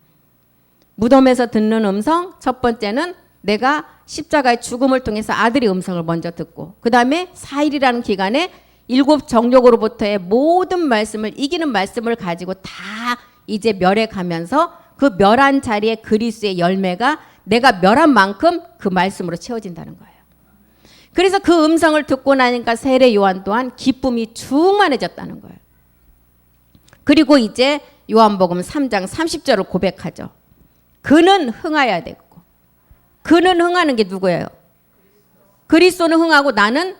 무덤에서 듣는 음성, 첫 번째는 내가 십자가의 죽음을 통해서 아들의 음성을 먼저 듣고, 그 다음에 4일이라는 기간에 7 정욕으로부터의 모든 말씀을 이기는 말씀을 가지고 다 이제 멸해 가면서 그 멸한 자리에 그리스도의 열매가 내가 멸한 만큼 그 말씀으로 채워진다는 거예요. 그래서 그 음성을 듣고 나니까 세례 요한 또한 기쁨이 충만해졌다는 거예요. 그리고 이제 요한복음 3장 30절을 고백하죠. 그는 흥하여야 되고, 그는 흥하는 게 누구예요? 그리스도는 흥하고 나는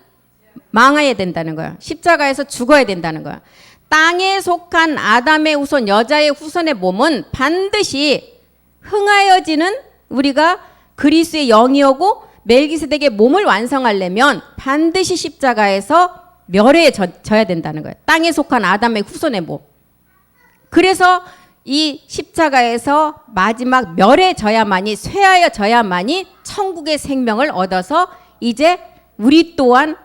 망해야 된다는 거야. 십자가에서 죽어야 된다는 거야. 땅에 속한 아담의 후손, 여자의 후손의 몸은 반드시 흥하여지는, 우리가 그리스도의 영이오고 멜기세덱의 몸을 완성하려면 반드시 십자가에서 멸해져야 된다는 거예요. 땅에 속한 아담의 후손의 몸. 그래서 이 십자가에서 마지막 멸해져야만이, 쇠하여져야만이 천국의 생명을 얻어서 이제 우리 또한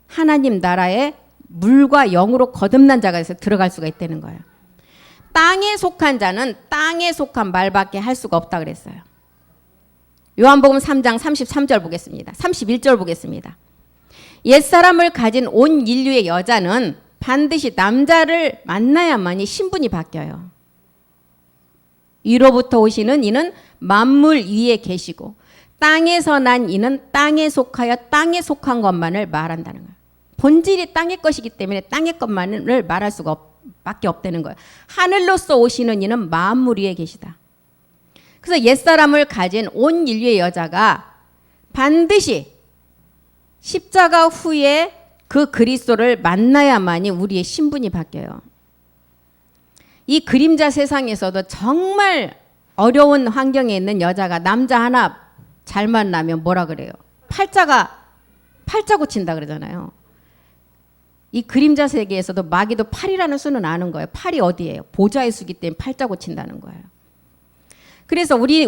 하나님 나라에 물과 영으로 거듭난 자가 돼서 들어갈 수가 있다는 거예요. 땅에 속한 자는 땅에 속한 말밖에 할 수가 없다 그랬어요. 요한복음 3장 33절 보겠습니다. 31절 보겠습니다. 옛사람을 가진 온 인류의 여자는 반드시 남자를 만나야만이 신분이 바뀌어요. 위로부터 오시는 이는 만물 위에 계시고 땅에서 난 이는 땅에 속하여 땅에 속한 것만을 말한다는 거예요. 본질이 땅의 것이기 때문에 땅의 것만을 말할 수가 밖에 없다는 거예요. 하늘로서 오시는 이는 만물 위에 계시다. 그래서 옛사람을 가진 온 인류의 여자가 반드시 십자가 후에 그 그리스도를 만나야만이 우리의 신분이 바뀌어요. 이 그림자 세상에서도 정말 어려운 환경에 있는 여자가 남자 하나 잘 만나면 뭐라 그래요? 팔자 고친다 그러잖아요. 이 그림자 세계에서도 마귀도 팔이라는 수는 아는 거예요. 팔이 어디예요? 보좌의 수기 때문에 팔자 고친다는 거예요. 그래서 우리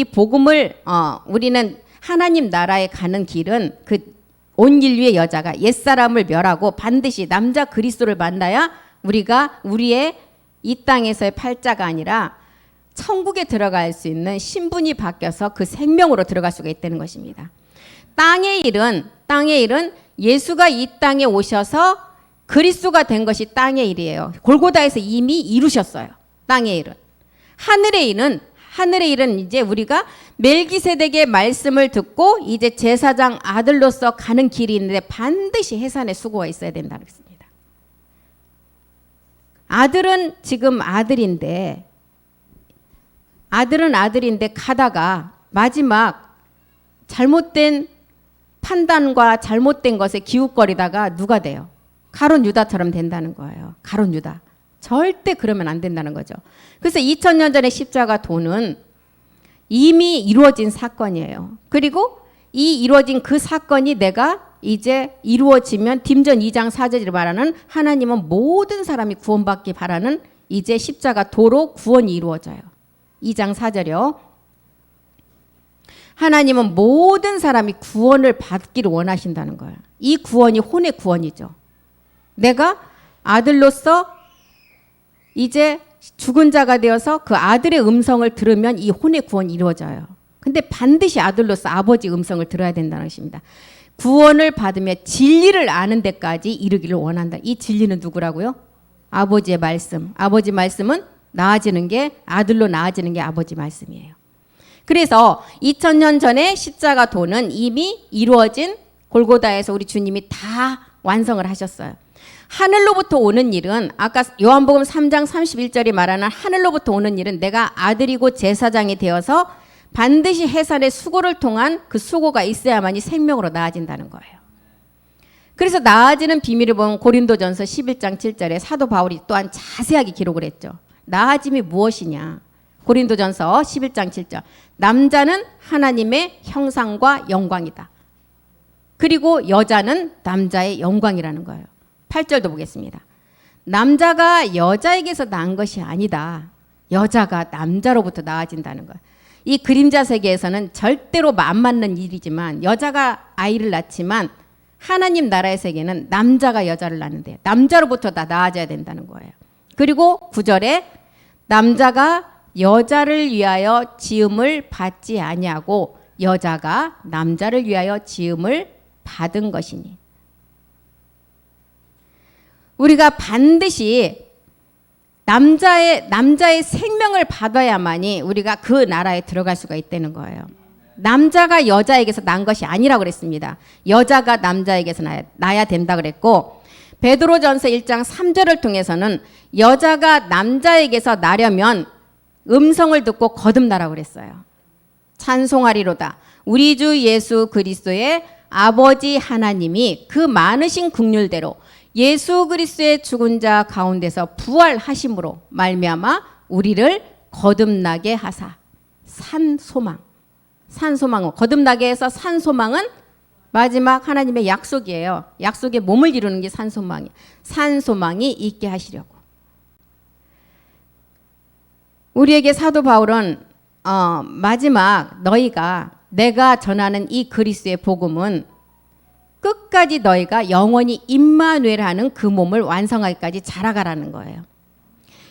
복음을 우리는 하나님 나라에 가는 길은 그 온 인류의 여자가 옛사람을 멸하고 반드시 남자 그리스도를 만나야 우리가 우리의 이 땅에서의 팔자가 아니라 천국에 들어갈 수 있는 신분이 바뀌어서 그 생명으로 들어갈 수가 있다는 것입니다. 땅의 일은 예수가 이 땅에 오셔서 그리스도가 된 것이 땅의 일이에요. 골고다에서 이미 이루셨어요. 땅의 일은. 하늘의 일은 이제 우리가 멜기세덱의 말씀을 듣고 이제 제사장 아들로서 가는 길이 있는데 반드시 해산의 수고가 있어야 된다는 것입니다. 아들은 지금 아들인데 가다가 마지막 잘못된 판단과 잘못된 것에 기웃거리다가 누가 돼요? 가룟 유다처럼 된다는 거예요. 가룟 유다. 절대 그러면 안 된다는 거죠. 그래서 2000년 전의 십자가 도는 이미 이루어진 사건이에요. 그리고 이 이루어진 그 사건이 내가 이제 이루어지면 딤전 2장 4절이 말하는 하나님은 모든 사람이 구원받기 바라는 이제 십자가 도로 구원이 이루어져요. 2장 4절이요. 하나님은 모든 사람이 구원을 받기를 원하신다는 거예요. 이 구원이 혼의 구원이죠. 내가 아들로서 이제 죽은 자가 되어서 그 아들의 음성을 들으면 이 혼의 구원이 이루어져요. 근데 반드시 아들로서 아버지 음성을 들어야 된다는 것입니다. 구원을 받으며 진리를 아는 데까지 이르기를 원한다. 이 진리는 누구라고요? 아버지의 말씀. 아버지 말씀은 나아지는 게, 아들로 나아지는 게 아버지 말씀이에요. 그래서 2000년 전에 십자가 도는 이미 이루어진 골고다에서 우리 주님이 다 완성을 하셨어요. 하늘로부터 오는 일은 아까 요한복음 3장 31절이 말하는 하늘로부터 오는 일은 내가 아들이고 제사장이 되어서 반드시 해산의 수고를 통한 그 수고가 있어야만이 생명으로 나아진다는 거예요. 그래서 나아지는 비밀을 보면 고린도전서 11장 7절에 사도 바울이 또한 자세하게 기록을 했죠. 나아짐이 무엇이냐? 고린도전서 11장 7절. 남자는 하나님의 형상과 영광이다. 그리고 여자는 남자의 영광이라는 거예요. 8절도 보겠습니다. 남자가 여자에게서 난 것이 아니다. 여자가 남자로부터 나아진다는 거야. 이 그림자 세계에서는 절대로 안 맞는 일이지만 여자가 아이를 낳지만 하나님 나라의 세계는 남자가 여자를 낳는데 남자로부터 다 나아져야 된다는 거예요. 그리고 9절에 남자가 여자를 위하여 지음을 받지 아니하고 여자가 남자를 위하여 지음을 받은 것이니. 우리가 반드시 남자의 생명을 받아야만이 우리가 그 나라에 들어갈 수가 있다는 거예요. 남자가 여자에게서 난 것이 아니라고 그랬습니다. 여자가 남자에게서 나야 된다 그랬고, 베드로전서 1장 3절을 통해서는 여자가 남자에게서 나려면 음성을 듣고 거듭나라고 그랬어요. 찬송하리로다. 우리 주 예수 그리스도의 아버지 하나님이 그 많으신 긍휼대로 예수 그리스도의 죽은 자 가운데서 부활하심으로 말미암아 우리를 거듭나게 하사. 산소망. 거듭나게 해서 산소망은 마지막 하나님의 약속이에요. 약속의 몸을 이루는 게 산소망이에요. 산소망이 있게 하시려고. 우리에게 사도 바울은 마지막 너희가 내가 전하는 이 그리스도의 복음은 끝까지 너희가 영원히 임마누엘하는 그 몸을 완성하기까지 자라가라는 거예요.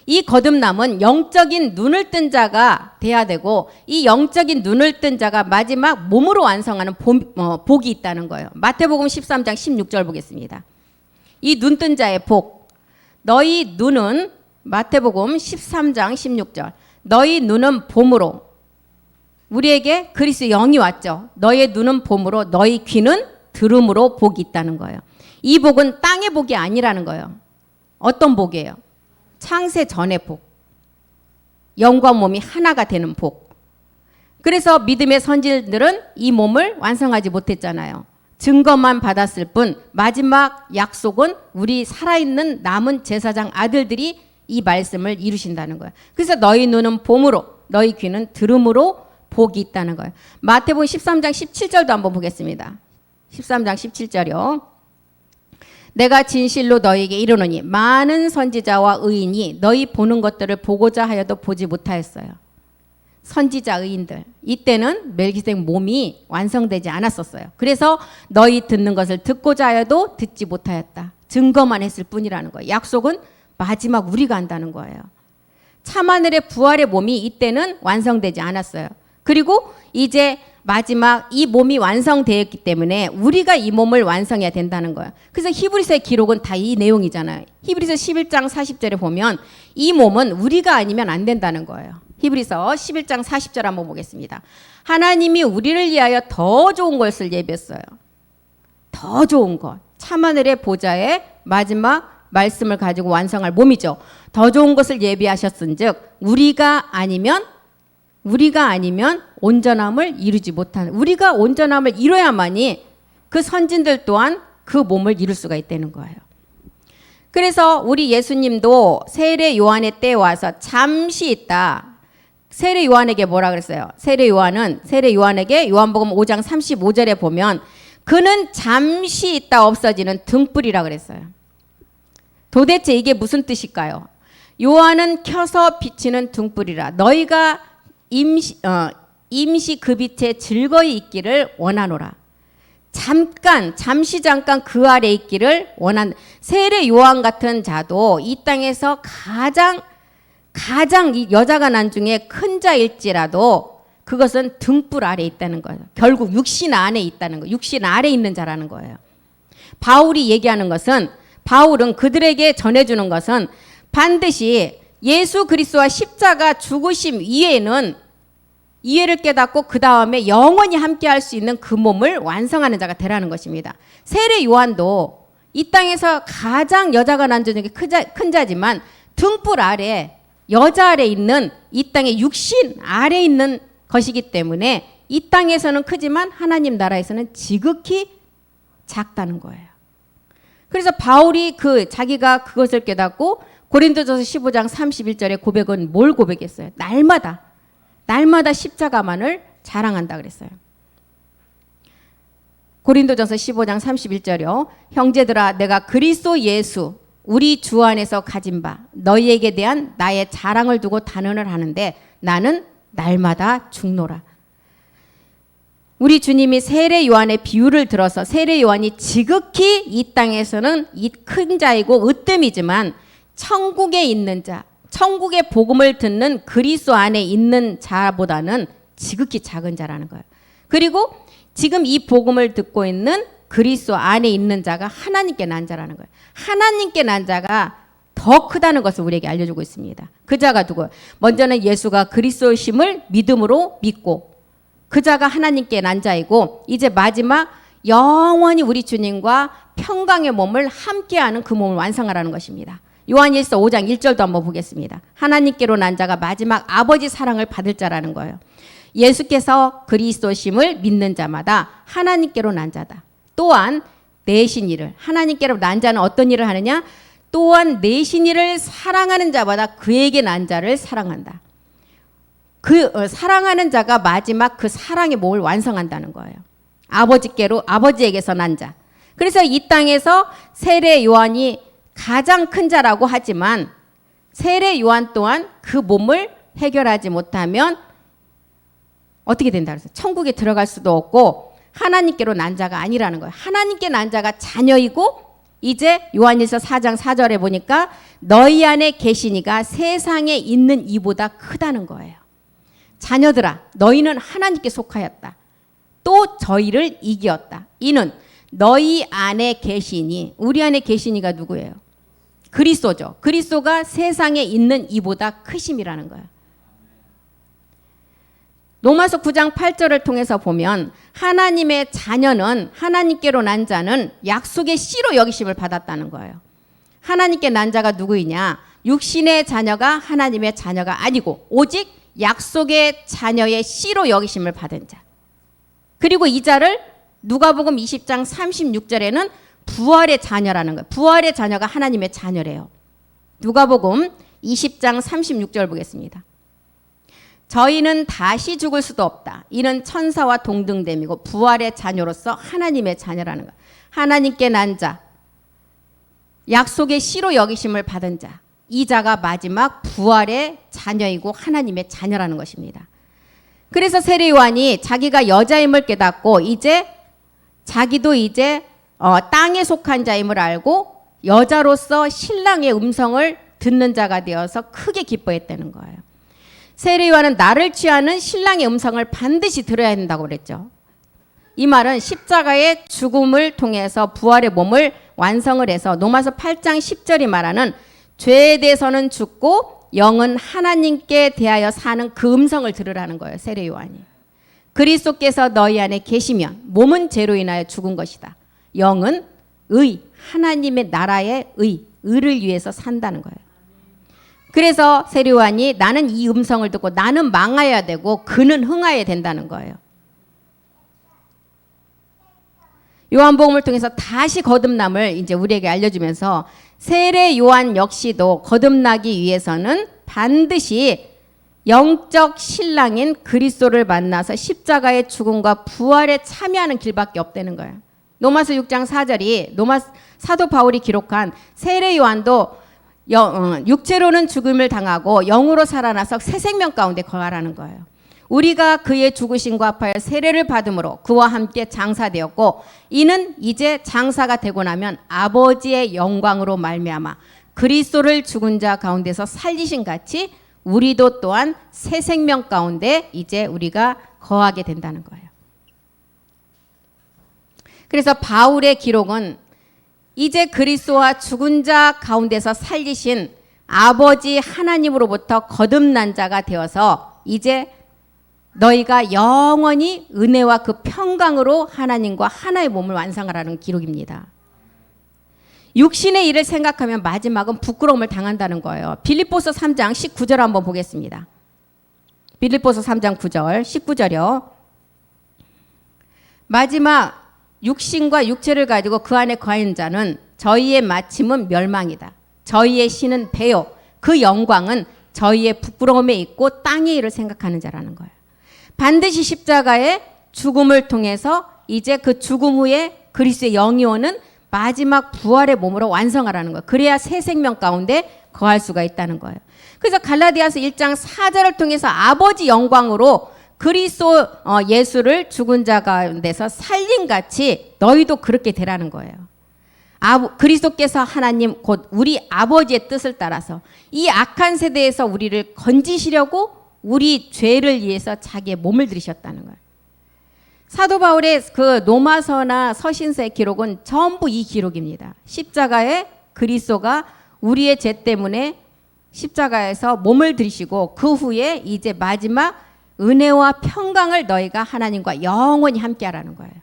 이 거듭남은 영적인 눈을 뜬 자가 돼야 되고 이 영적인 눈을 뜬 자가 마지막 몸으로 완성하는 복이 있다는 거예요. 마태복음 13장 16절 보겠습니다. 이 눈 뜬 자의 복. 너희 눈은 마태복음 13장 16절. 너희 눈은 봄으로. 우리에게 그리스도의 영이 왔죠. 너희 눈은 봄으로 너희 귀는 들음으로 복이 있다는 거예요. 이 복은 땅의 복이 아니라는 거예요. 어떤 복이에요? 창세 전의 복. 영과 몸이 하나가 되는 복. 그래서 믿음의 선지자들은 이 몸을 완성하지 못했잖아요. 증거만 받았을 뿐 마지막 약속은 우리 살아있는 남은 제사장 아들들이 이 말씀을 이루신다는 거예요. 그래서 너희 눈은 봄으로 너희 귀는 들음으로 복이 있다는 거예요. 마태복음 13장 17절도 한번 보겠습니다. 13장 17절이요. 내가 진실로 너희에게 이르노니 많은 선지자와 의인이 너희 보는 것들을 보고자 하여도 보지 못하였어요. 선지자 의인들. 이때는 멜기세덱 몸이 완성되지 않았었어요. 그래서 너희 듣는 것을 듣고자 하여도 듣지 못하였다. 증거만 했을 뿐이라는 거예요. 약속은 마지막 우리가 한다는 거예요. 참하늘의 부활의 몸이 이때는 완성되지 않았어요. 그리고 이제 마지막 이 몸이 완성되었기 때문에 우리가 이 몸을 완성해야 된다는 거예요. 그래서 히브리서의 기록은 다 이 내용이잖아요. 히브리서 11장 40절에 보면 이 몸은 우리가 아니면 안 된다는 거예요. 히브리서 11장 40절 한번 보겠습니다. 하나님이 우리를 위하여 더 좋은 것을 예비했어요. 더 좋은 것. 참하늘의 보좌의 마지막 말씀을 가지고 완성할 몸이죠. 더 좋은 것을 예비하셨은즉 우리가 아니면 온전함을 이루지 못하는, 우리가 온전함을 이뤄야만이 그 선진들 또한 그 몸을 이룰 수가 있다는 거예요. 그래서 우리 예수님도 세례 요한의 때에 와서 잠시 있다. 세례 요한에게 뭐라 그랬어요? 세례 요한에게 요한복음 5장 35절에 보면 그는 잠시 있다 없어지는 등불이라 그랬어요. 도대체 이게 무슨 뜻일까요? 요한은 켜서 비치는 등불이라. 너희가 임시 그 빛에 즐거이 있기를 원하노라. 잠시 그 아래 있기를 원한. 세례 요한 같은 자도 이 땅에서 가장 이 여자가 난 중에 큰 자일지라도 그것은 등불 아래 있다는 거예요. 결국 육신 안에 있다는 거예요. 육신 아래 있는 자라는 거예요. 바울이 얘기하는 것은, 바울은 그들에게 전해주는 것은 반드시 예수 그리스도와 십자가 죽으심 이외에는 이해를 깨닫고 그 다음에 영원히 함께 할 수 있는 그 몸을 완성하는 자가 되라는 것입니다. 세례 요한도 이 땅에서 가장 여자가 난 중에 큰 자지만 등불 아래, 여자 아래 있는 이 땅의 육신 아래 있는 것이기 때문에 이 땅에서는 크지만 하나님 나라에서는 지극히 작다는 거예요. 그래서 바울이 자기가 그것을 깨닫고 고린도전서 15장 31절의 고백은 뭘 고백했어요? 날마다 십자가만을 자랑한다 그랬어요. 고린도전서 15장 31절이요. 형제들아 내가 그리스도 예수 우리 주 안에서 가진 바 너희에게 대한 나의 자랑을 두고 단언을 하는데 나는 날마다 죽노라. 우리 주님이 세례 요한의 비유를 들어서 세례 요한이 지극히 이 땅에서는 이 큰 자이고 으뜸이지만 천국에 있는 자, 천국의 복음을 듣는 그리스도 안에 있는 자보다는 지극히 작은 자라는 거예요. 그리고 지금 이 복음을 듣고 있는 그리스도 안에 있는 자가 하나님께 난 자라는 거예요. 하나님께 난 자가 더 크다는 것을 우리에게 알려주고 있습니다. 그 자가 누구예요? 먼저는 예수가 그리스도심을 믿음으로 믿고 그 자가 하나님께 난 자이고 이제 마지막 영원히 우리 주님과 평강의 몸을 함께하는 그 몸을 완성하라는 것입니다. 요한일서 5장 1절도 한번 보겠습니다. 하나님께로 난 자가 마지막 아버지 사랑을 받을 자라는 거예요. 예수께서 그리스도심을 믿는 자마다 하나님께로 난 자다. 또한 내신 이를 하나님께로 난 자는 어떤 일을 하느냐? 또한 내신 이를 사랑하는 자마다 그에게 난 자를 사랑한다. 그 사랑하는 자가 마지막 그 사랑의 몸을 완성한다는 거예요. 아버지에게서 난 자. 그래서 이 땅에서 세례 요한이 가장 큰 자라고 하지만 세례 요한 또한 그 몸을 해결하지 못하면 어떻게 된다 그랬어요? 천국에 들어갈 수도 없고 하나님께로 난 자가 아니라는 거예요. 하나님께 난 자가 자녀이고 이제 요한일서 4장 4절에 보니까 너희 안에 계신 이가 세상에 있는 이보다 크다는 거예요. 자녀들아 너희는 하나님께 속하였다. 또 저희를 이기었다. 이는 너희 안에 계시니 우리 안에 계시니가 누구예요? 그리스도죠. 그리스도가 세상에 있는 이보다 크심이라는 거예요. 로마서 9장 8절을 통해서 보면 하나님의 자녀는 하나님께로 난 자는 약속의 씨로 여기심을 받았다는 거예요. 하나님께 난 자가 누구이냐? 육신의 자녀가 하나님의 자녀가 아니고 오직 약속의 자녀의 씨로 여기심을 받은 자. 그리고 이 자를 누가복음 20장 36절에는 부활의 자녀라는 거예요. 부활의 자녀가 하나님의 자녀래요. 누가복음 20장 36절 보겠습니다. 저희는 다시 죽을 수도 없다. 이는 천사와 동등됨이고 부활의 자녀로서 하나님의 자녀라는 거예요. 하나님께 난 자, 약속의 씨로 여기심을 받은 자, 이 자가 마지막 부활의 자녀이고 하나님의 자녀라는 것입니다. 그래서 세례 요한이 자기가 여자임을 깨닫고 이제 자기도 이제 땅에 속한 자임을 알고 여자로서 신랑의 음성을 듣는 자가 되어서 크게 기뻐했다는 거예요. 세례 요한은 나를 취하는 신랑의 음성을 반드시 들어야 된다고 그랬죠. 이 말은 십자가의 죽음을 통해서 부활의 몸을 완성을 해서 로마서 8장 10절이 말하는 죄에 대해서는 죽고 영은 하나님께 대하여 사는 그 음성을 들으라는 거예요. 세례 요한이. 그리스도께서 너희 안에 계시면 몸은 죄로 인하여 죽은 것이다. 영은 의, 하나님의 나라의 의를 위해서 산다는 거예요. 그래서 세례 요한이 나는 이 음성을 듣고 나는 망하여야 되고 그는 흥하여야 된다는 거예요. 요한복음을 통해서 다시 거듭남을 이제 우리에게 알려주면서 세례 요한 역시도 거듭나기 위해서는 반드시 영적 신랑인 그리스도를 만나서 십자가의 죽음과 부활에 참여하는 길밖에 없다는 거예요. 로마서 6장 4절이 사도 바울이 기록한 세례 요한도 육체로는 죽음을 당하고 영으로 살아나서 새 생명 가운데 거하라는 거예요. 우리가 그의 죽으심과 합하여 세례를 받음으로 그와 함께 장사되었고 이는 이제 장사가 되고 나면 아버지의 영광으로 말미암아 그리스도를 죽은 자 가운데서 살리신 같이 우리도 또한 새 생명 가운데 이제 우리가 거하게 된다는 거예요. 그래서 바울의 기록은 이제 그리스도와 죽은 자 가운데서 살리신 아버지 하나님으로부터 거듭난 자가 되어서 이제 너희가 영원히 은혜와 그 평강으로 하나님과 하나의 몸을 완성하라는 기록입니다. 육신의 일을 생각하면 마지막은 부끄러움을 당한다는 거예요. 빌립보서 3장 19절 한번 보겠습니다. 빌립보서 3장 9절 19절이요. 마지막 육신과 육체를 가지고 그 안에 거하는 자는 저희의 마침은 멸망이다. 저희의 신은 배요. 그 영광은 저희의 부끄러움에 있고 땅의 일을 생각하는 자라는 거예요. 반드시 십자가의 죽음을 통해서 이제 그 죽음 후에 그리스도의 영이 오는 마지막 부활의 몸으로 완성하라는 거예요. 그래야 새 생명 가운데 거할 수가 있다는 거예요. 그래서 갈라디아서 1장 4절을 통해서 아버지 영광으로 그리스도 예수를 죽은 자 가운데서 살림같이 너희도 그렇게 되라는 거예요. 그리스도께서 하나님 곧 우리 아버지의 뜻을 따라서 이 악한 세대에서 우리를 건지시려고 우리 죄를 위해서 자기의 몸을 들이셨다는 거예요. 사도 바울의 그 로마서나 서신서의 기록은 전부 이 기록입니다. 십자가에 그리스도가 우리의 죄 때문에 십자가에서 몸을 들이시고 그 후에 이제 마지막 은혜와 평강을 너희가 하나님과 영원히 함께하라는 거예요.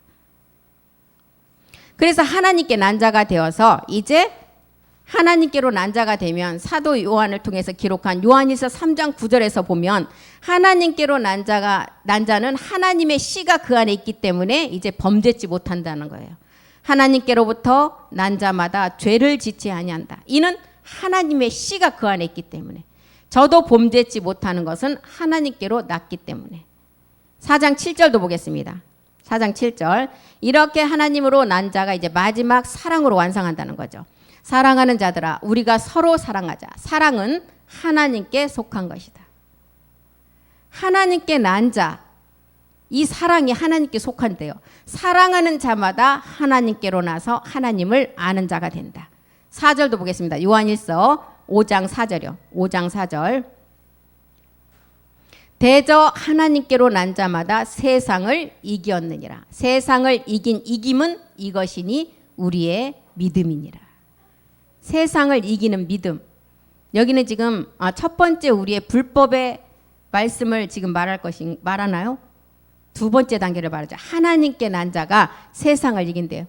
그래서 하나님께 난 자가 되어서 이제 하나님께로 난 자가 되면 사도 요한을 통해서 기록한 요한일서 3장 9절에서 보면 하나님께로 난 자는 하나님의 씨가 그 안에 있기 때문에 이제 범죄치 못한다는 거예요. 하나님께로부터 난 자마다 죄를 짓지 아니한다. 이는 하나님의 씨가 그 안에 있기 때문에. 저도 범죄치 못하는 것은 하나님께로 났기 때문에. 4장 7절도 보겠습니다. 4장 7절. 이렇게 하나님으로 난 자가 이제 마지막 사랑으로 완성한다는 거죠. 사랑하는 자들아 우리가 서로 사랑하자. 사랑은 하나님께 속한 것이다. 하나님께 난 자, 이 사랑이 하나님께 속한데요. 사랑하는 자마다 하나님께로 나서 하나님을 아는 자가 된다. 4절도 보겠습니다. 요한일서 5장 4절이요. 5장 4절. 대저 하나님께로 난 자마다 세상을 이겼느니라. 세상을 이긴 이김은 이것이니 우리의 믿음이니라. 세상을 이기는 믿음. 여기는 지금 첫 번째 우리의 불법의 말씀을 지금 말하나요? 두 번째 단계를 말하죠. 하나님께 난 자가 세상을 이긴대요.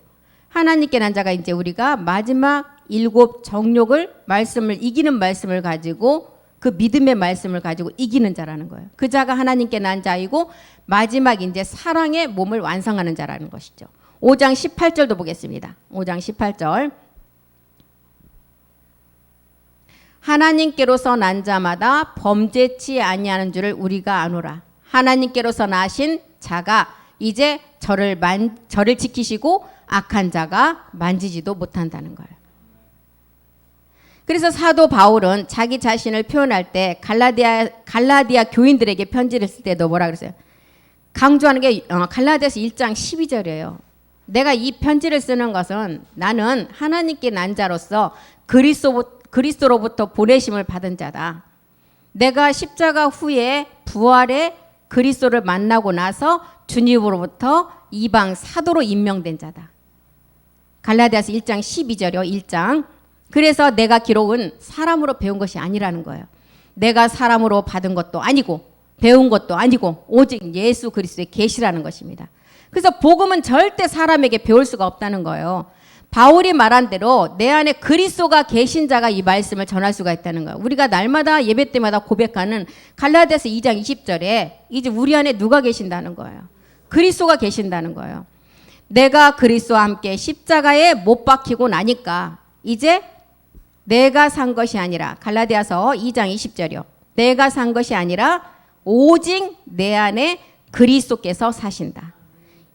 하나님께 난 자가 이제 우리가 마지막 7 정욕을 말씀을 이기는 말씀을 가지고 그 믿음의 말씀을 가지고 이기는 자라는 거예요. 그 자가 하나님께 난 자이고 마지막 이제 사랑의 몸을 완성하는 자라는 것이죠. 5장 18절도 보겠습니다. 5장 18절. 하나님께로서 난 자마다 범죄치 아니하는 줄을 우리가 아노라. 하나님께로서 나신 자가 이제 저를 지키시고 악한 자가 만지지도 못한다는 거예요. 그래서 사도 바울은 자기 자신을 표현할 때 갈라디아 교인들에게 편지를 쓸 때도 뭐라 그랬어요? 강조하는 게 갈라디아서 1장 12절이에요. 내가 이 편지를 쓰는 것은 나는 하나님께 난 자로서 그리스도로부터 보내심을 받은 자다. 내가 십자가 후에 부활의 그리스도를 만나고 나서 주님으로부터 이방 사도로 임명된 자다. 갈라디아서 1장 12절이요. 1장. 그래서 내가 기록은 사람으로 배운 것이 아니라는 거예요. 내가 사람으로 받은 것도 아니고 배운 것도 아니고 오직 예수 그리스도의 계시라는 것입니다. 그래서 복음은 절대 사람에게 배울 수가 없다는 거예요. 바울이 말한 대로 내 안에 그리스도가 계신 자가 이 말씀을 전할 수가 있다는 거예요. 우리가 날마다 예배 때마다 고백하는 갈라디아서 2장 20절에 이제 우리 안에 누가 계신다는 거예요. 그리스도가 계신다는 거예요. 내가 그리스도와 함께 십자가에 못 박히고 나니까 이제 내가 산 것이 아니라 갈라디아서 2장 20절이요. 내가 산 것이 아니라 오직 내 안에 그리스도께서 사신다.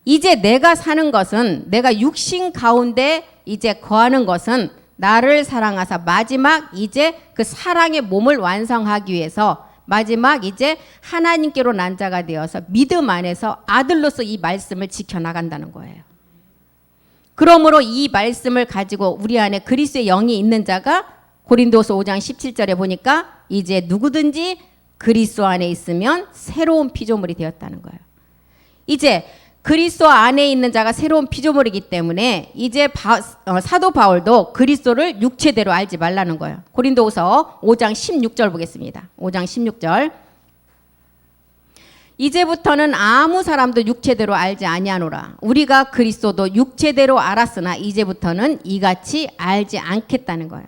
이제 내가 사는 것은 내가 육신 가운데 이제 거하는 것은 나를 사랑하사 마지막 이제 그 사랑의 몸을 완성하기 위해서 마지막 이제 하나님께로 난 자가 되어서 믿음 안에서 아들로서 이 말씀을 지켜나간다는 거예요. 그러므로 이 말씀을 가지고 우리 안에 그리스도의 영이 있는 자가 고린도서 5장 17절에 보니까 이제 누구든지 그리스도 안에 있으면 새로운 피조물이 되었다는 거예요. 이제 그리스도 안에 있는 자가 새로운 피조물이기 때문에 이제 사도 바울도 그리스도를 육체대로 알지 말라는 거예요. 고린도서 5장 16절 보겠습니다. 5장 16절. 이제부터는 아무 사람도 육체대로 알지 아니하노라. 우리가 그리스도도 육체대로 알았으나 이제부터는 이같이 알지 않겠다는 거예요.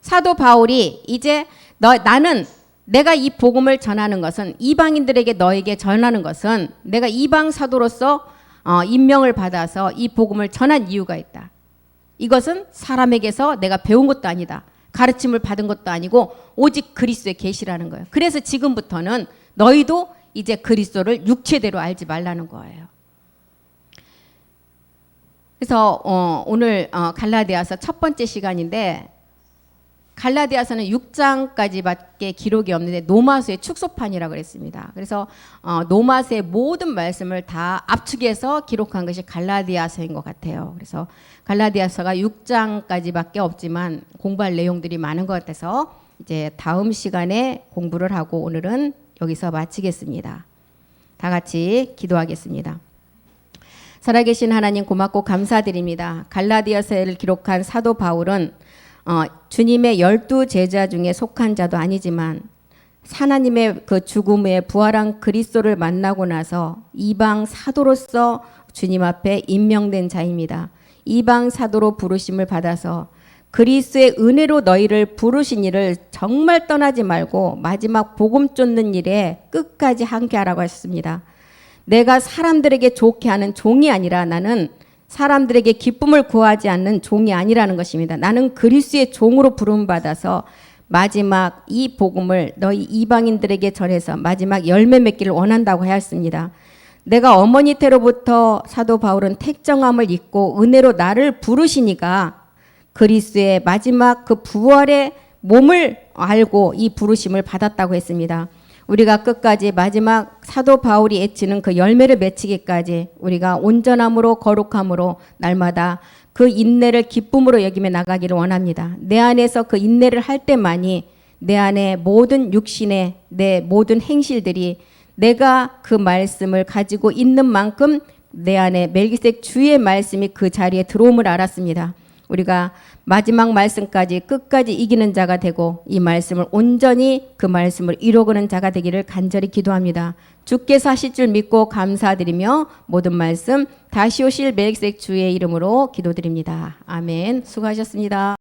사도 바울이 이제 나는 내가 이 복음을 전하는 것은 이방인들에게 너에게 전하는 것은 내가 이방 사도로서 임명을 받아서 이 복음을 전한 이유가 있다. 이것은 사람에게서 내가 배운 것도 아니다. 가르침을 받은 것도 아니고 오직 그리스도의 계시라는 거예요. 그래서 지금부터는 너희도 이제 그리스도를 육체대로 알지 말라는 거예요. 그래서 오늘 갈라디아서 첫 번째 시간인데 갈라디아서는 6장까지밖에 기록이 없는데 노마서의 축소판이라고 그랬습니다. 그래서 노마서의 모든 말씀을 다 압축해서 기록한 것이 갈라디아서인 것 같아요. 그래서 갈라디아서가 6장까지밖에 없지만 공부할 내용들이 많은 것 같아서 이제 다음 시간에 공부를 하고 오늘은 여기서 마치겠습니다. 다 같이 기도하겠습니다. 살아계신 하나님 고맙고 감사드립니다. 갈라디아서를 기록한 사도 바울은 주님의 12 제자 중에 속한 자도 아니지만 하나님의 그 죽음에 부활한 그리스도를 만나고 나서 이방 사도로서 주님 앞에 임명된 자입니다. 이방 사도로 부르심을 받아서 그리스도의 은혜로 너희를 부르신 일을 정말 떠나지 말고 마지막 복음 쫓는 일에 끝까지 함께하라고 하셨습니다. 내가 사람들에게 좋게 하는 종이 아니라 나는 사람들에게 기쁨을 구하지 않는 종이 아니라는 것입니다. 나는 그리스도의 종으로 부름받아서 마지막 이 복음을 너희 이방인들에게 전해서 마지막 열매 맺기를 원한다고 하였습니다. 내가 어머니 때로부터 사도 바울은 택정함을 입고 은혜로 나를 부르시니까 그리스도의 마지막 그 부활의 몸을 알고 이 부르심을 받았다고 했습니다. 우리가 끝까지 마지막 사도 바울이 애치는 그 열매를 맺히기까지 우리가 온전함으로 거룩함으로 날마다 그 인내를 기쁨으로 여기며 나가기를 원합니다. 내 안에서 그 인내를 할 때만이 내 안에 모든 육신의 내 모든 행실들이 내가 그 말씀을 가지고 있는 만큼 내 안에 멜기세덱 주의 말씀이 그 자리에 들어옴을 알았습니다. 우리가 마지막 말씀까지 끝까지 이기는 자가 되고 이 말씀을 온전히 그 말씀을 이루어가는 자가 되기를 간절히 기도합니다. 주께서 하실 줄 믿고 감사드리며 모든 말씀 다시 오실 멜기세덱 주의 이름으로 기도드립니다. 아멘. 수고하셨습니다.